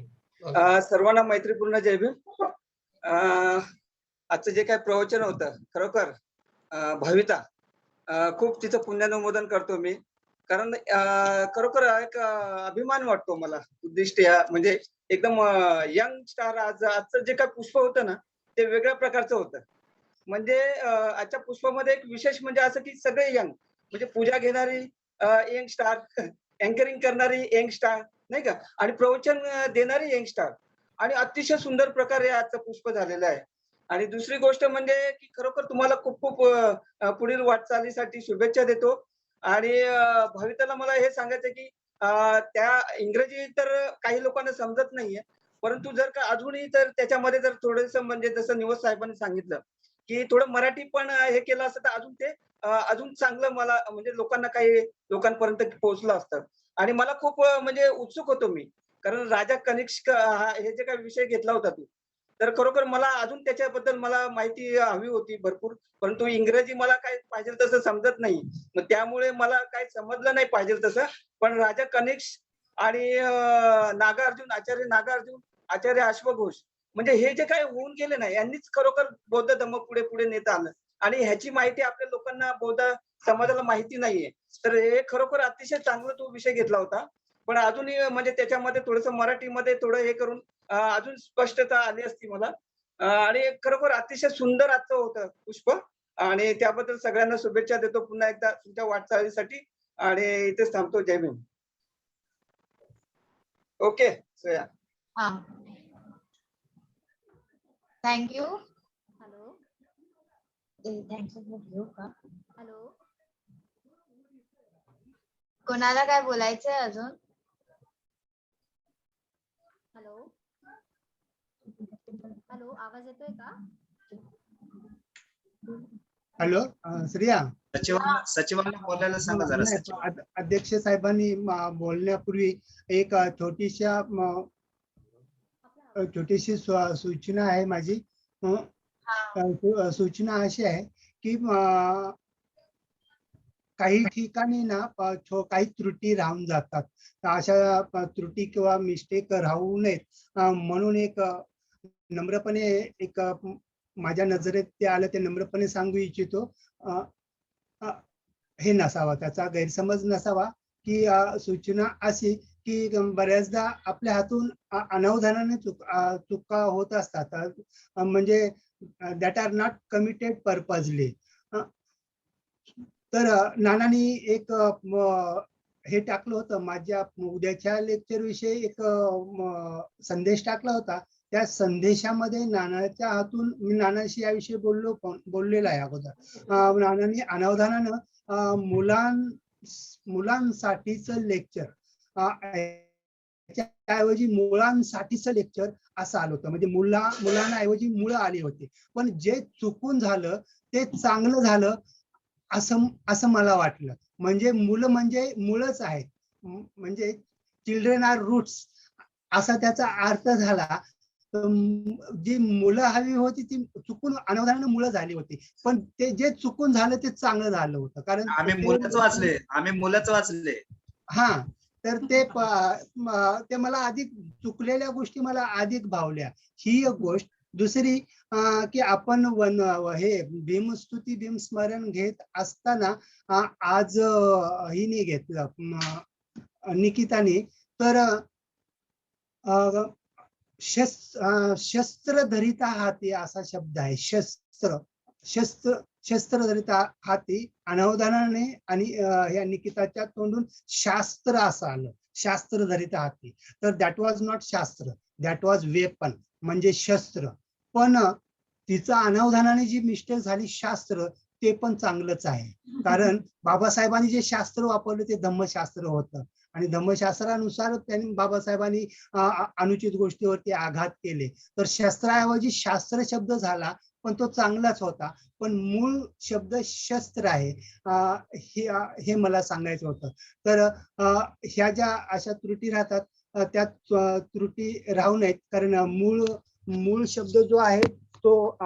सर्वांना मैत्रीपूर्ण जय भीम. आजचं जे काही प्रवचन होतं, खरोखर भाविता खूप तिचं पुण्यानुमोदन करतो मी. कारण खरोखर एक अभिमान वाटतो मला. उद्दिष्ट या म्हणजे एकदम यंग स्टार आजचं जे काही पुष्प होतं ना, ते वेगळ्या प्रकारचं होतं. म्हणजे आजच्या पुष्पामध्ये एक विशेष म्हणजे असं की सगळे यंग, म्हणजे पूजा घेणारी यंग स्टार, अँकरिंग करणारी यंग स्टार, नाही का, आणि प्रवचन देणारी यंग स्टार, आणि अतिशय सुंदर प्रकारे आजचं पुष्प झालेलं आहे. आणि दुसरी गोष्ट म्हणजे की खरोखर तुम्हाला खूप खूप पुढील वाटचालीसाठी शुभेच्छा देतो. आणि भाविताला मला हे सांगायचं की त्या इंग्रजी तर काही लोकांना समजत नाहीये, परंतु जर का अजूनही तर त्याच्यामध्ये जर थोडंसं म्हणजे जसं निवस साहेबांनी सांगितलं की थोडं मराठी पण हे केलं असतं तर अजून ते अजून चांगलं मला म्हणजे लोकांना काही लोकांपर्यंत पोहोचलं असतं. आणि मला खूप म्हणजे उत्सुक होतो मी, कारण राजा कनिष्क हे जे काही विषय घेतला होता तू, तर खरोखर मला अजून त्याच्याबद्दल मला माहिती हवी होती भरपूर, परंतु इंग्रजी मला काय पाहिजे तसं समजत नाही, मग त्यामुळे मला काही समजलं नाही पाहिजे तसं. पण राजा कनिष्क आणि नागार्जुन, आचार्य नागार्जुन, आचार्य अश्वघोष, म्हणजे हे जे काही होऊन गेले ना, यांनीच खरोखर बौद्ध धर्म पुढे पुढे नेता आलं. आणि ह्याची माहिती आपल्या लोकांना, बौद्ध समाजाला माहिती नाहीये. तर हे खरोखर अतिशय चांगला तो विषय घेतला होता. पण अजूनही म्हणजे त्याच्यामध्ये थोडंसं मराठीमध्ये थोडं हे करून अजून स्पष्टता आली असती मला. आणि खरोखर अतिशय सुंदर आजचं होतं पुष्प, आणि त्याबद्दल सगळ्यांना शुभेच्छा देतो पुन्हा एकदा तुमच्या वाटचालीसाठी. आणि इथेच थांबतो. जय भीम. ओके श्रेया. हा, थँक्यू. हॅलो थँक्यू का? हॅलो कोणाला काय बोलायचंय अजून? हॅलो हॅलो, आवाज येतोय का? हॅलो, श्रेया. सचिवांना बोलायला सांगा जरा. नाही, अध्यक्ष साहेबांनी बोलण्यापूर्वी एक छोटीशी सूचना आहे माझी. सूचना अशी आहे की काही ठिकाणी ना काही त्रुटी राहून जातात. अशा त्रुटी किंवा मिस्टेक राहू नयेत म्हणून एक नम्रपणे एक माझ्या नजरेत ते आलं ते नम्रपणे सांगू इच्छितो. हे नसावा, त्याचा गैरसमज नसावा की सूचना अशी की बऱ्याचदा आपल्या हातून अनावधानाने चुका होत असतात, म्हणजे that are not committed purposely. तर नानांनी एक हे टाकलं होतं माझ्या उद्याच्या लेक्चर विषयी, एक संदेश टाकला होता. त्या संदेशामध्ये नानाच्या हातून मी नानाशी याविषयी बोललेला आहे अगोदर. नानांनी अनावधानानं मुलांसाठीचं लेक्चर त्याऐवजी मुलांसाठीचं लेक्चर असं आलं होतं. म्हणजे मुलांना ऐवजी मुलं आली होती. पण जे चुकून झालं ते चांगलं झालं असं मला वाटलं. म्हणजे मुलं म्हणजे मुळंच आहेत, म्हणजे चिल्ड्रन आर रूट्स असा त्याचा अर्थ झाला. जी मुलं हवी होती ती चुकून अनावधानानं मुलं झाली होती, पण ते जे चुकून झालं ते चांगलं झालं होतं. कारण आम्ही मुलंच वाचले. हा, तर ते मला अधिक चुकलेल्या गोष्टी मला अधिक भावल्या, ही एक गोष्ट. दुसरी की आपण हे भीमस्तुती भीमस्मरण घेत असताना आज हिने घेतलं निकिताने, तर शस्त्र धरिता हाती असा शब्द आहे. शस्त्र धरिता हाती अनावधानाने, आणि या निकिताच्या तोंडून शास्त्र असं आलं, शास्त्र धरिता हाती. तर दॅट वॉज नॉट शास्त्र, दॅट वॉज वेपन, म्हणजे शस्त्र. पण तिचं अनावधानाने जी मिस्टेक झाली शास्त्र ते पण चांगलंच आहे. कारण बाबासाहेबांनी जे शास्त्र वापरलं ते धम्मशास्त्र होतं आणि धम्मशास्त्रानुसार त्यांनी बाबासाहेबांनी अनुचित गोष्टीवरती आघात केले. तर शस्त्राऐवजी शास्त्र शब्द झाला पण तो चांगलाच होता. पण मूळ शब्द शस्त्र आहे. हे मला सांगायचं होतं. तर ह्या ज्या अशा त्रुटी राहतात त्या त्रुटी राहू नयेत. कारण मूळ शब्द जो आहे तो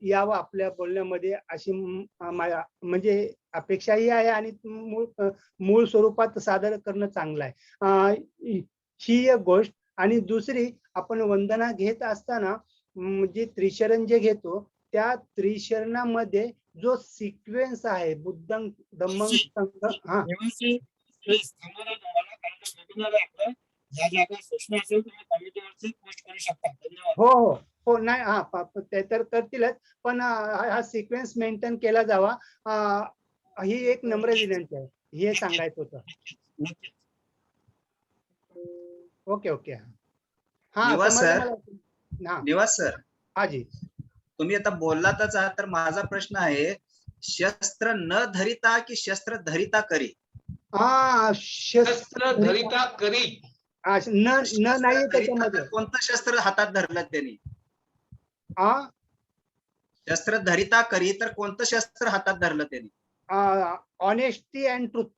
यावा आपल्या बोलण्यामध्ये अशी म्हणजे अपेक्षाही आहे आणि मूळ स्वरूपात सादर करणं चांगलं आहे. ही एक गोष्ट. आणि दुसरी, आपण वंदना घेत असताना जे त्रिशरण जे घेतो त्या त्रिशरणामध्ये जो सिक्वेन्स आहे बुद्धं धम्मं संघं हो हो हो नाही ते तर करतीलच. पण हा सिक्वेन्स मेंटेन केला जावा ही एक नम्र विनंती आहे. हे सांगायचं होतं. Okay okay. हा निवास सर, निवास सर, हा जी, तुम्ही आता बोललातच आहात तर माझा प्रश्न आहे, शस्त्र न धरिता की शस्त्र धरिता करी? शस्त्र धरिता करी. न नाही त्याच्यामध्ये. कोणतं शस्त्र हातात धरलं त्यांनी? शस्त्र धरिता करी तर कोणतं शस्त्र हातात धरलं त्यांनी? Honesty and truth.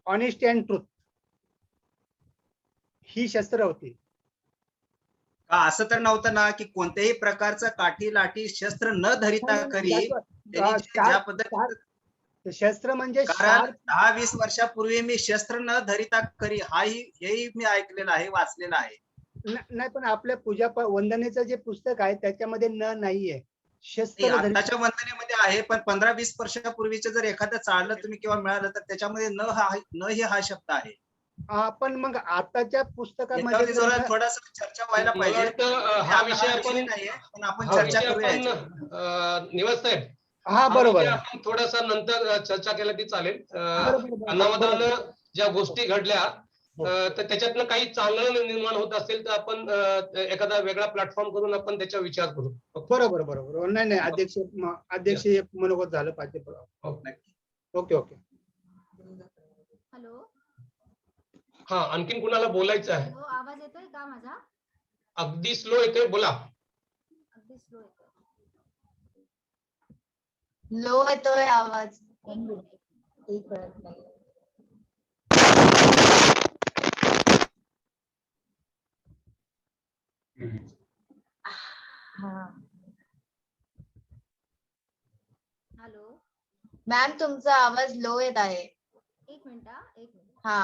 Honesty and truth ही शस्त्र होती. का असं तर नव्हतं ना की कोणत्याही प्रकारचं काठी लाठी शस्त्र न धरिता करी? ज्या पद्धतीने शस्त्र म्हणजे कारण 10-20 वर्षापूर्वी मी शस्त्र न धरिता करी हेही मी ऐकलेलं आहे, वाचलेलं आहे. नाही, पण आपल्या पूजा वंदनेचं जे पुस्तक आहे त्याच्यामध्ये नाहीये. शस्त्र आताच्या वंदनेमध्ये आहे, पण 15-20 वर्षापूर्वीचं जर एखादं चाललं तुम्ही किंवा मिळालं तर त्याच्यामध्ये न हा शब्द आहे. पण मग आताच्या पुस्तकामध्ये थोडासा चर्चा व्हायला पाहिजे. हा विषय आपण नाहीये, पण आपण चर्चा करूया. निवास साहेब, हा बरोबर, आपण थोडासा नंतर चर्चा केला ती चालेल. अनावधानानं ज्या गोष्टी घडल्या तर त्याच्यातनं काही चांगलं निर्माण होत असेल तर आपण एखादा वेगळा प्लॅटफॉर्म करून आपण त्याचा विचार करू. बरोबर बरोबर. नाही अध्यक्ष मनोगत झालं पाहिजे. Okay okay. हॅलो, हा, आणखीन कुणाला बोलायचं आहे? आवाज येतोय का माझा? अगदी स्लो येतोय, बोला. अगदी स्लो येतोय. लो येतोय आवाज. हॅलो मॅम, तुमचा आवाज लो येत आहे. एक मिनिट. हा.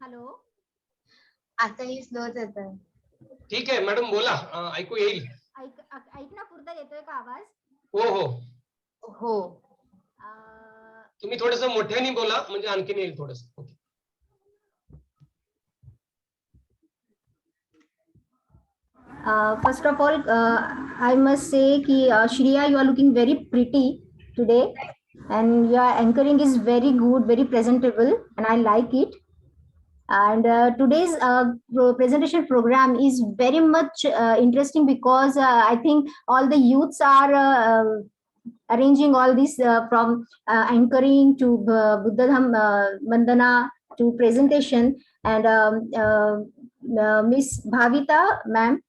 हॅलो, आताही स्लोच येत आहे. ठीक आहे मॅडम, बोला, ऐकू येईल. ऐक ना, पुरता येतोय का आवाज? हो हो हो. तुम्ही थोडस मोठ्याने बोला म्हणजे आणखीन येईल थोडस. First of all, I must say ki Shreya, you are looking very pretty today, and your anchoring is very good, very presentable, and I like it. And today's presentation program is very much interesting because I think all the youths are arranging all this from anchoring to Buddha Dham Vandana to presentation. And Miss Bhavita, ma'am,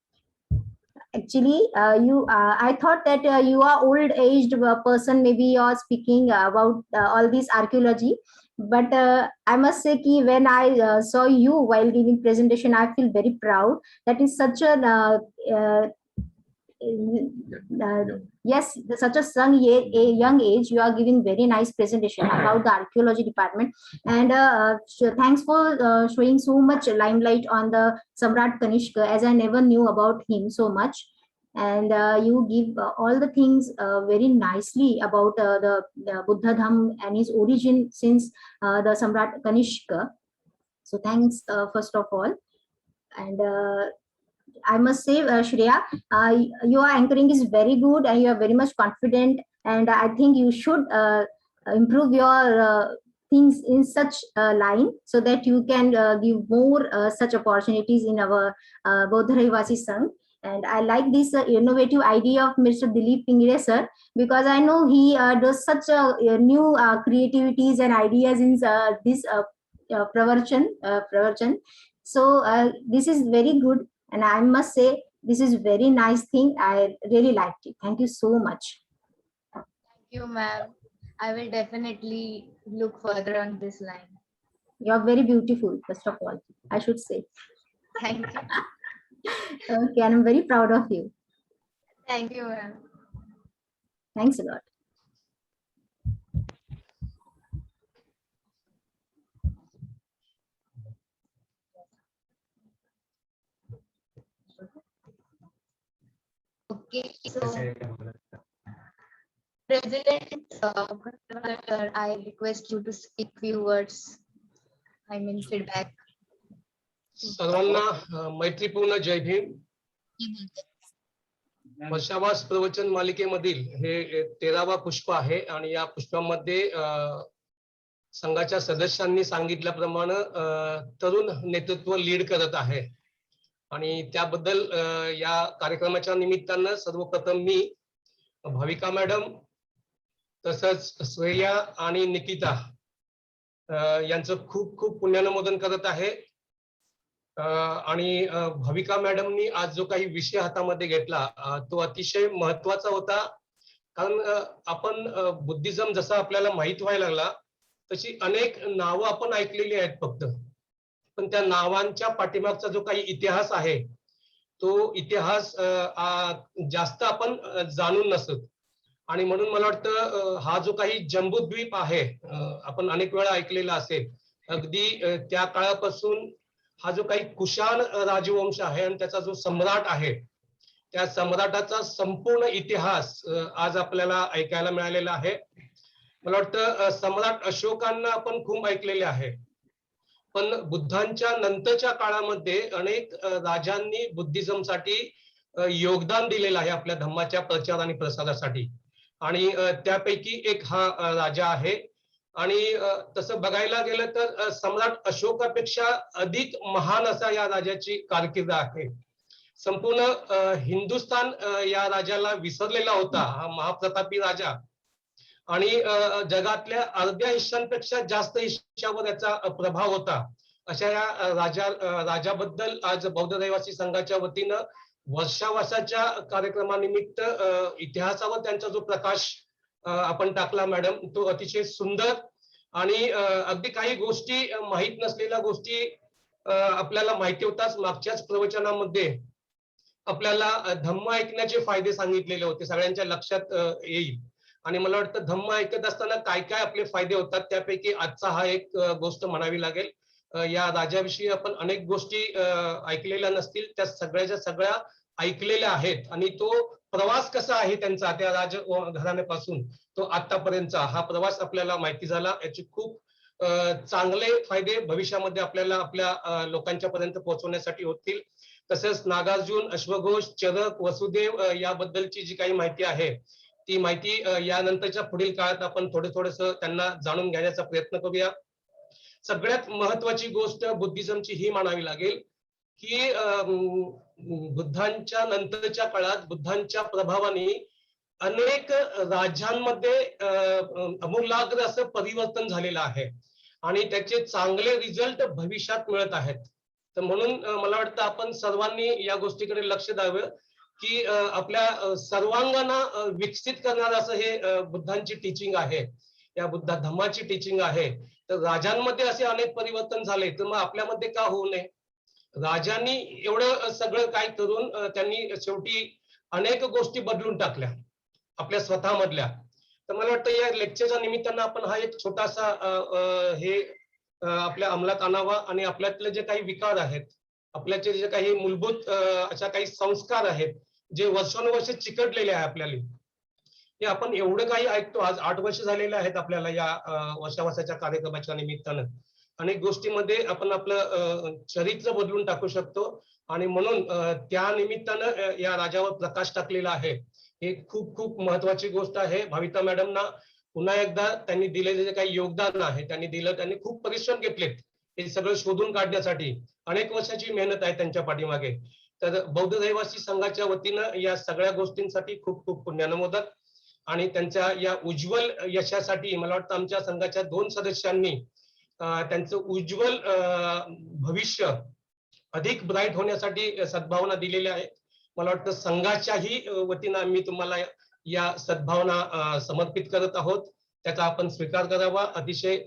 actually I thought that you are old aged person, maybe you are speaking about all this archaeology, but I must say ki when I saw you while giving presentation, I feel very proud. That is such a yes, such a young age you are giving very nice presentation about the archaeology department. And thanks for showing so much limelight on the Samrat Kanishka, as I never knew about him so much. And you give all the things very nicely about the Buddha Dham and his origin since the Samrat Kanishka. So thanks first of all. And I must say, Shreya, your anchoring is very good and you are very much confident. And I think you should improve your things in such a line so that you can give more such opportunities in our Bodh Rahivasi Sangh. And I like this innovative idea of Mr. Dilip Pingre sir, because I know he does such new creativities and ideas in this Pravarchan. So this is very good, and I must say this is very nice thing. I really liked it. Thank you so much. Thank you, ma'am. I will definitely look further on this line. You are very beautiful, first of all, I should say. Thank you. Okay, and I'm very proud of you. Thank you, ma'am. Thanks a lot. Okay, so President, I request you to speak few words. I mean feedback. सर्वांना मैत्रीपूर्ण जय भीम. वर्षावास प्रवचन मालिकेमधील हे 13वा पुष्प आहे आणि या पुष्पामध्ये संघाच्या सदस्यांनी सांगितल्याप्रमाणे तरुण नेतृत्व लीड करत आहे आणि त्याबद्दल या कार्यक्रमाच्या निमित्तानं सर्वप्रथम मी भाविका मॅडम तसंच श्रेया आणि निकिता यांचं खूप खूप पुण्यानुमोदन करत आहे. आणि भाविका मॅडमनी आज जो काही विषय हातामध्ये घेतला तो अतिशय महत्वाचा होता, कारण आपण बुद्धिझम जसा आपल्याला माहित व्हायला लागला तशी अनेक नावं आपण ऐकलेली आहेत फक्त, पण त्या नावांच्या पाठीमागचा जो काही इतिहास आहे तो इतिहास जास्त आपण जाणून नसत. आणि म्हणून मला वाटतं हा जो काही जम्बूद्वीप आहे आपण अनेक वेळा ऐकलेला असेल, अगदी त्या काळापासून हा जो काही कुशाण राजवंश आहे आणि त्याचा जो सम्राट आहे त्या सम्राटाचा संपूर्ण इतिहास आज आपल्याला ऐकायला मिळालेला आहे. मला वाटतं सम्राट अशोकांना आपण खूप ऐकलेले आहे, पण बुद्धांच्या नंतरच्या काळामध्ये अनेक राजांनी बुद्धिझमसाठी योगदान दिलेलं आहे आपल्या धम्माच्या प्रचार आणि प्रसारासाठी, आणि त्यापैकी एक हा राजा आहे. आणि तसं बघायला गेलं तर सम्राट अशोकापेक्षा अधिक महान असा या राजाची कारकीर्द आहे. संपूर्ण हिंदुस्थान या राजाला विसरलेला होता हा महाप्रतापी राजा, आणि जगातल्या अर्ध्या हिस्सांपेक्षा जास्त हिस्सावर याचा प्रभाव होता. अशा या राजाबद्दल आज बौद्ध रहिवासी संघाच्या वतीनं वर्षावासाच्या कार्यक्रमानिमित्त इतिहासावर त्यांचा जो प्रकाश आपण टाकला मॅडम, तो अतिशय सुंदर आणि अगदी काही गोष्टी माहित नसलेल्या गोष्टी आपल्याला माहिती होतात. मागच्याच प्रवचनामध्ये आपल्याला धम्म ऐकण्याचे फायदे सांगितलेले होते, सगळ्यांच्या लक्षात येईल. आणि मला वाटतं धम्म ऐकत असताना काय काय आपले फायदे होतात त्यापैकी आजचा हा एक गोष्ट म्हणावी लागेल. या राजाविषयी आपण अनेक गोष्टी ऐकलेल्या नसतील, त्या सगळ्याच्या सगळ्या ऐकलेल्या आहेत. आणि तो प्रवास कसा आहे त्यांचा त्या राजघराण्यापासून तो आतापर्यंतचा हा प्रवास आपल्याला माहिती झाला. याचे खूप चांगले फायदे भविष्यामध्ये आपल्याला आपल्या लोकांच्या पर्यंत पोहोचवण्यासाठी होतील. तसेच नागार्जुन, अश्वघोष, चरक, वसुदेव याबद्दलची जी काही माहिती आहे ती माहिती यानंतरच्या पुढील काळात आपण थोडस त्यांना जाणून घेण्याचा प्रयत्न करूया. सगळ्यात महत्वाची गोष्ट बुद्धिझमची ही मानावी लागेल की बुद्धांच्या नंतरच्या काळात बुद्धांच्या प्रभावाने अनेक राज्यांमध्ये आमूलाग्र असं परिवर्तन झालेलं आहे आणि त्याचे चांगले रिझल्ट भविष्यात मिळत आहेत. तर म्हणून मला वाटतं आपण सर्वांनी या गोष्टीकडे लक्ष द्यावं की आपल्या सर्वांगांना विकसित करणारं असं हे बुद्धांची टीचिंग आहे, या बुद्ध धम्माची टीचिंग आहे. तर राजांमध्ये असे अनेक परिवर्तन झाले, तर मग आपल्यामध्ये का होऊ नये? राजांनी एवढं सगळं काय करून त्यांनी शेवटी अनेक गोष्टी बदलून टाकल्या आपल्या स्वतःमधल्या. तर मला वाटतं या लेक्चरच्या निमित्तानं आपण हा एक छोटासा हे आपल्या अंमलात आणावा आणि आपल्यातले जे काही विकार आहेत, आपल्याचे जे काही मूलभूत अशा काही संस्कार आहेत जे वर्षानुवर्ष चिकटलेले आहे आपल्याला, हे आपण एवढं काही ऐकतो. आज 8 वर्ष झालेले आहेत आपल्याला या वर्षावासाच्या कार्यक्रमाच्या निमित्तानं. अनेक गोष्टीमध्ये आपण आपलं चरित्र बदलून टाकू शकतो आणि म्हणून त्या निमित्तानं या राजावर प्रकाश टाकलेला आहे. हे खूप खूप महत्वाची गोष्ट आहे. भाविता मॅडमना पुन्हा एकदा त्यांनी दिलेले जे काही योगदान आहे त्यांनी खूप परिश्रम घेतलेत हे सगळं शोधून काढण्यासाठी. अनेक वर्षाची मेहनत आहे त्यांच्या पाठीमागे. तर बौद्ध रहिवासी संघाच्या वतीनं या सगळ्या गोष्टींसाठी खूप खूप पुण्यनमोदक. आणि त्यांच्या या उज्ज्वल यशासाठी मला वाटतं आमच्या संघाच्या 2 सदस्यांनी त्यांचं उज्ज्वल भविष्य अधिक ब्राईट होण्यासाठी सद्भावना दिलेल्या आहेत. मला वाटतं संघाच्याही वतीनं मी तुम्हाला या सद्भावना समर्पित करत आहोत. त्याचा आपण स्वीकार करावा. अतिशय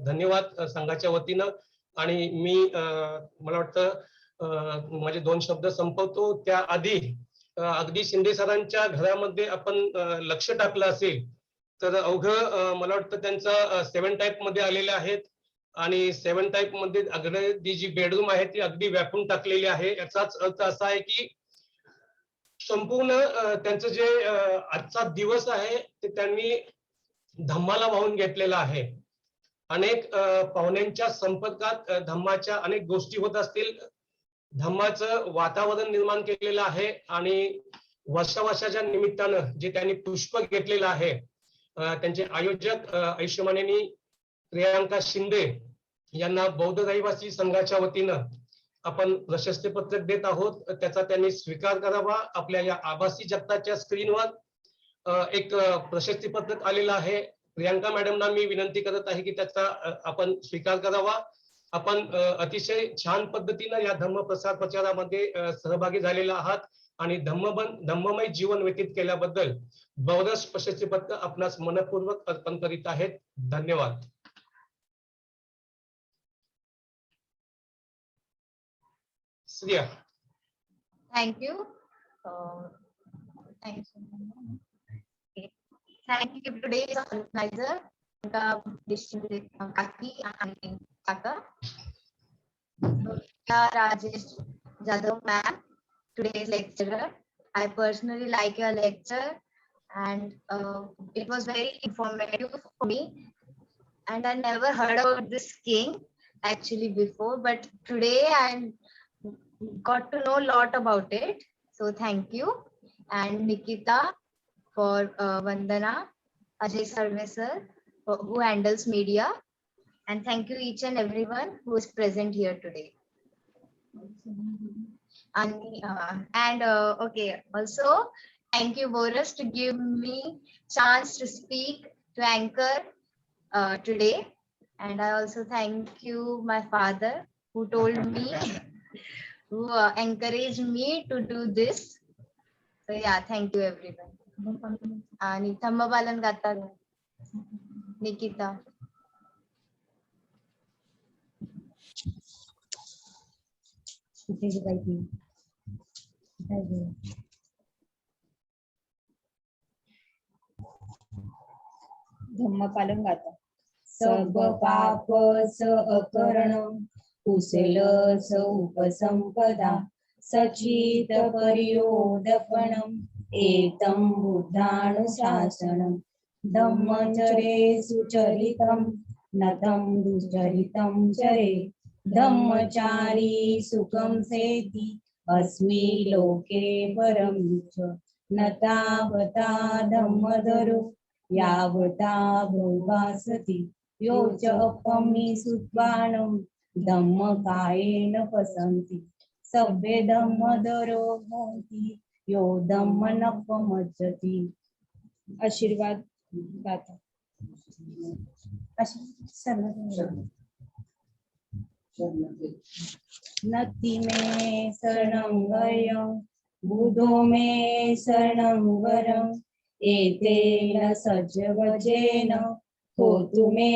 धन्यवाद संघाच्या वतीनं. आणि मी मला वाटतं माझे 2 शब्द संपवतो. त्याआधी अगदी शिंदे सरांच्या घरामध्ये आपण लक्ष टाकलं असेल तर अवघं मला वाटतं त्यांचं 7 टाईप मध्ये आलेले आहेत आणि 7 टाईप मध्ये अगदी जी बेडरूम आहे ती अगदी व्यापून टाकलेली आहे. याचाच अर्थ असा आहे की संपूर्ण त्यांचं जे आजचा दिवस आहे ते त्यांनी धम्माला वाहून घेतलेला आहे. अनेक पाहुण्यांच्या संपर्कात धम्माच्या अनेक गोष्टी होत असतील. धम्माचं वातावरण निर्माण केलेलं आहे आणि वर्षाच्या निमित्तानं जे त्यांनी पुष्प घेतलेलं आहे त्यांचे आयोजक ऐशमानेनी प्रियांका शिंदे यांना बौद्ध रहिवासी संघाच्या वतीनं आपण प्रशस्ती पत्रक देत आहोत. त्याचा त्यांनी स्वीकार करावा. आपल्या या आभासी जगताच्या स्क्रीनवर एक प्रशस्ती पत्रक आलेलं आहे. प्रियांका मॅडमना मी विनंती करत आहे की त्याचा आपण स्वीकार करावा. आपण अतिशय छान पद्धतीनं या धम्म प्रसार प्रचारामध्ये सहभागी झालेला आहात आणि धम्ममय जीवन व्यतीत केल्याबद्दल बौरस प्रशस्ती पत्र आपणास मनपूर्वक अर्पण करीत आहेत. धन्यवाद. Shriya. Thank you. Thank you today's organizer, Kaki and Kaka. Rajesh Jadhav ma'am, today's lecturer. I personally like your lecture and it was very informative for me. And I never heard about this king actually before, but today I got to know a lot about it. So thank you. And Nikita for Vandana, Ajay Sarve sir who handles media, and thank you each and everyone who is present here today. And okay, also thank you Boris to give me chance to speak, to anchor today. And I also thank you my father who told me who encouraged me to do this. So yeah, thank you everyone. And Thammabalan Gata Nikita. धम्मपालन गाता. सब पाप स अकर्ण कुशल स उपसंपदा सचित परियोदपणम एतं बुद्धानुशासनम धम्मचरे सुचरितं नतं दुश्चरितं चरे धम्मचारी सुखं सेति अस्मि लोके परं च नतावता धम्मधरो यावता भोगासति यो च अपमि सुत्वानं धम्मकायेन पसन्ति सभ्ये धम्मधरो भवति यो धम्म नपमज्जति. आशीर्वाद गाता. नति मे शरणं गयं बुधो मे शरणं वरम् एतेन सज्जवचेन होतु मे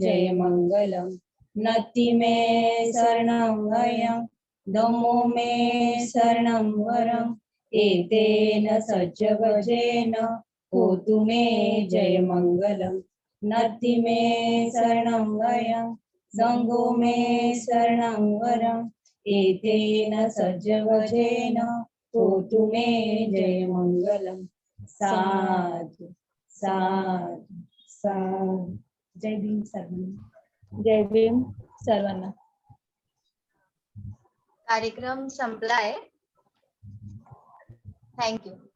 जय मंगलम्. नति मे शरणं गयं धम्मो मे शरणं वरम् एतेन सज्जवचेन होतु मे जय मंगलम्. नति मे शरणं गयं संघो मे शरणं वरम् एतेन सज्जवचेन होतु मे जय मंगलम्. साधु साधु साधु. जय भीम सर्वांना. जय भीम सर्वांना. कार्यक्रम संपलाय. थँक्यू.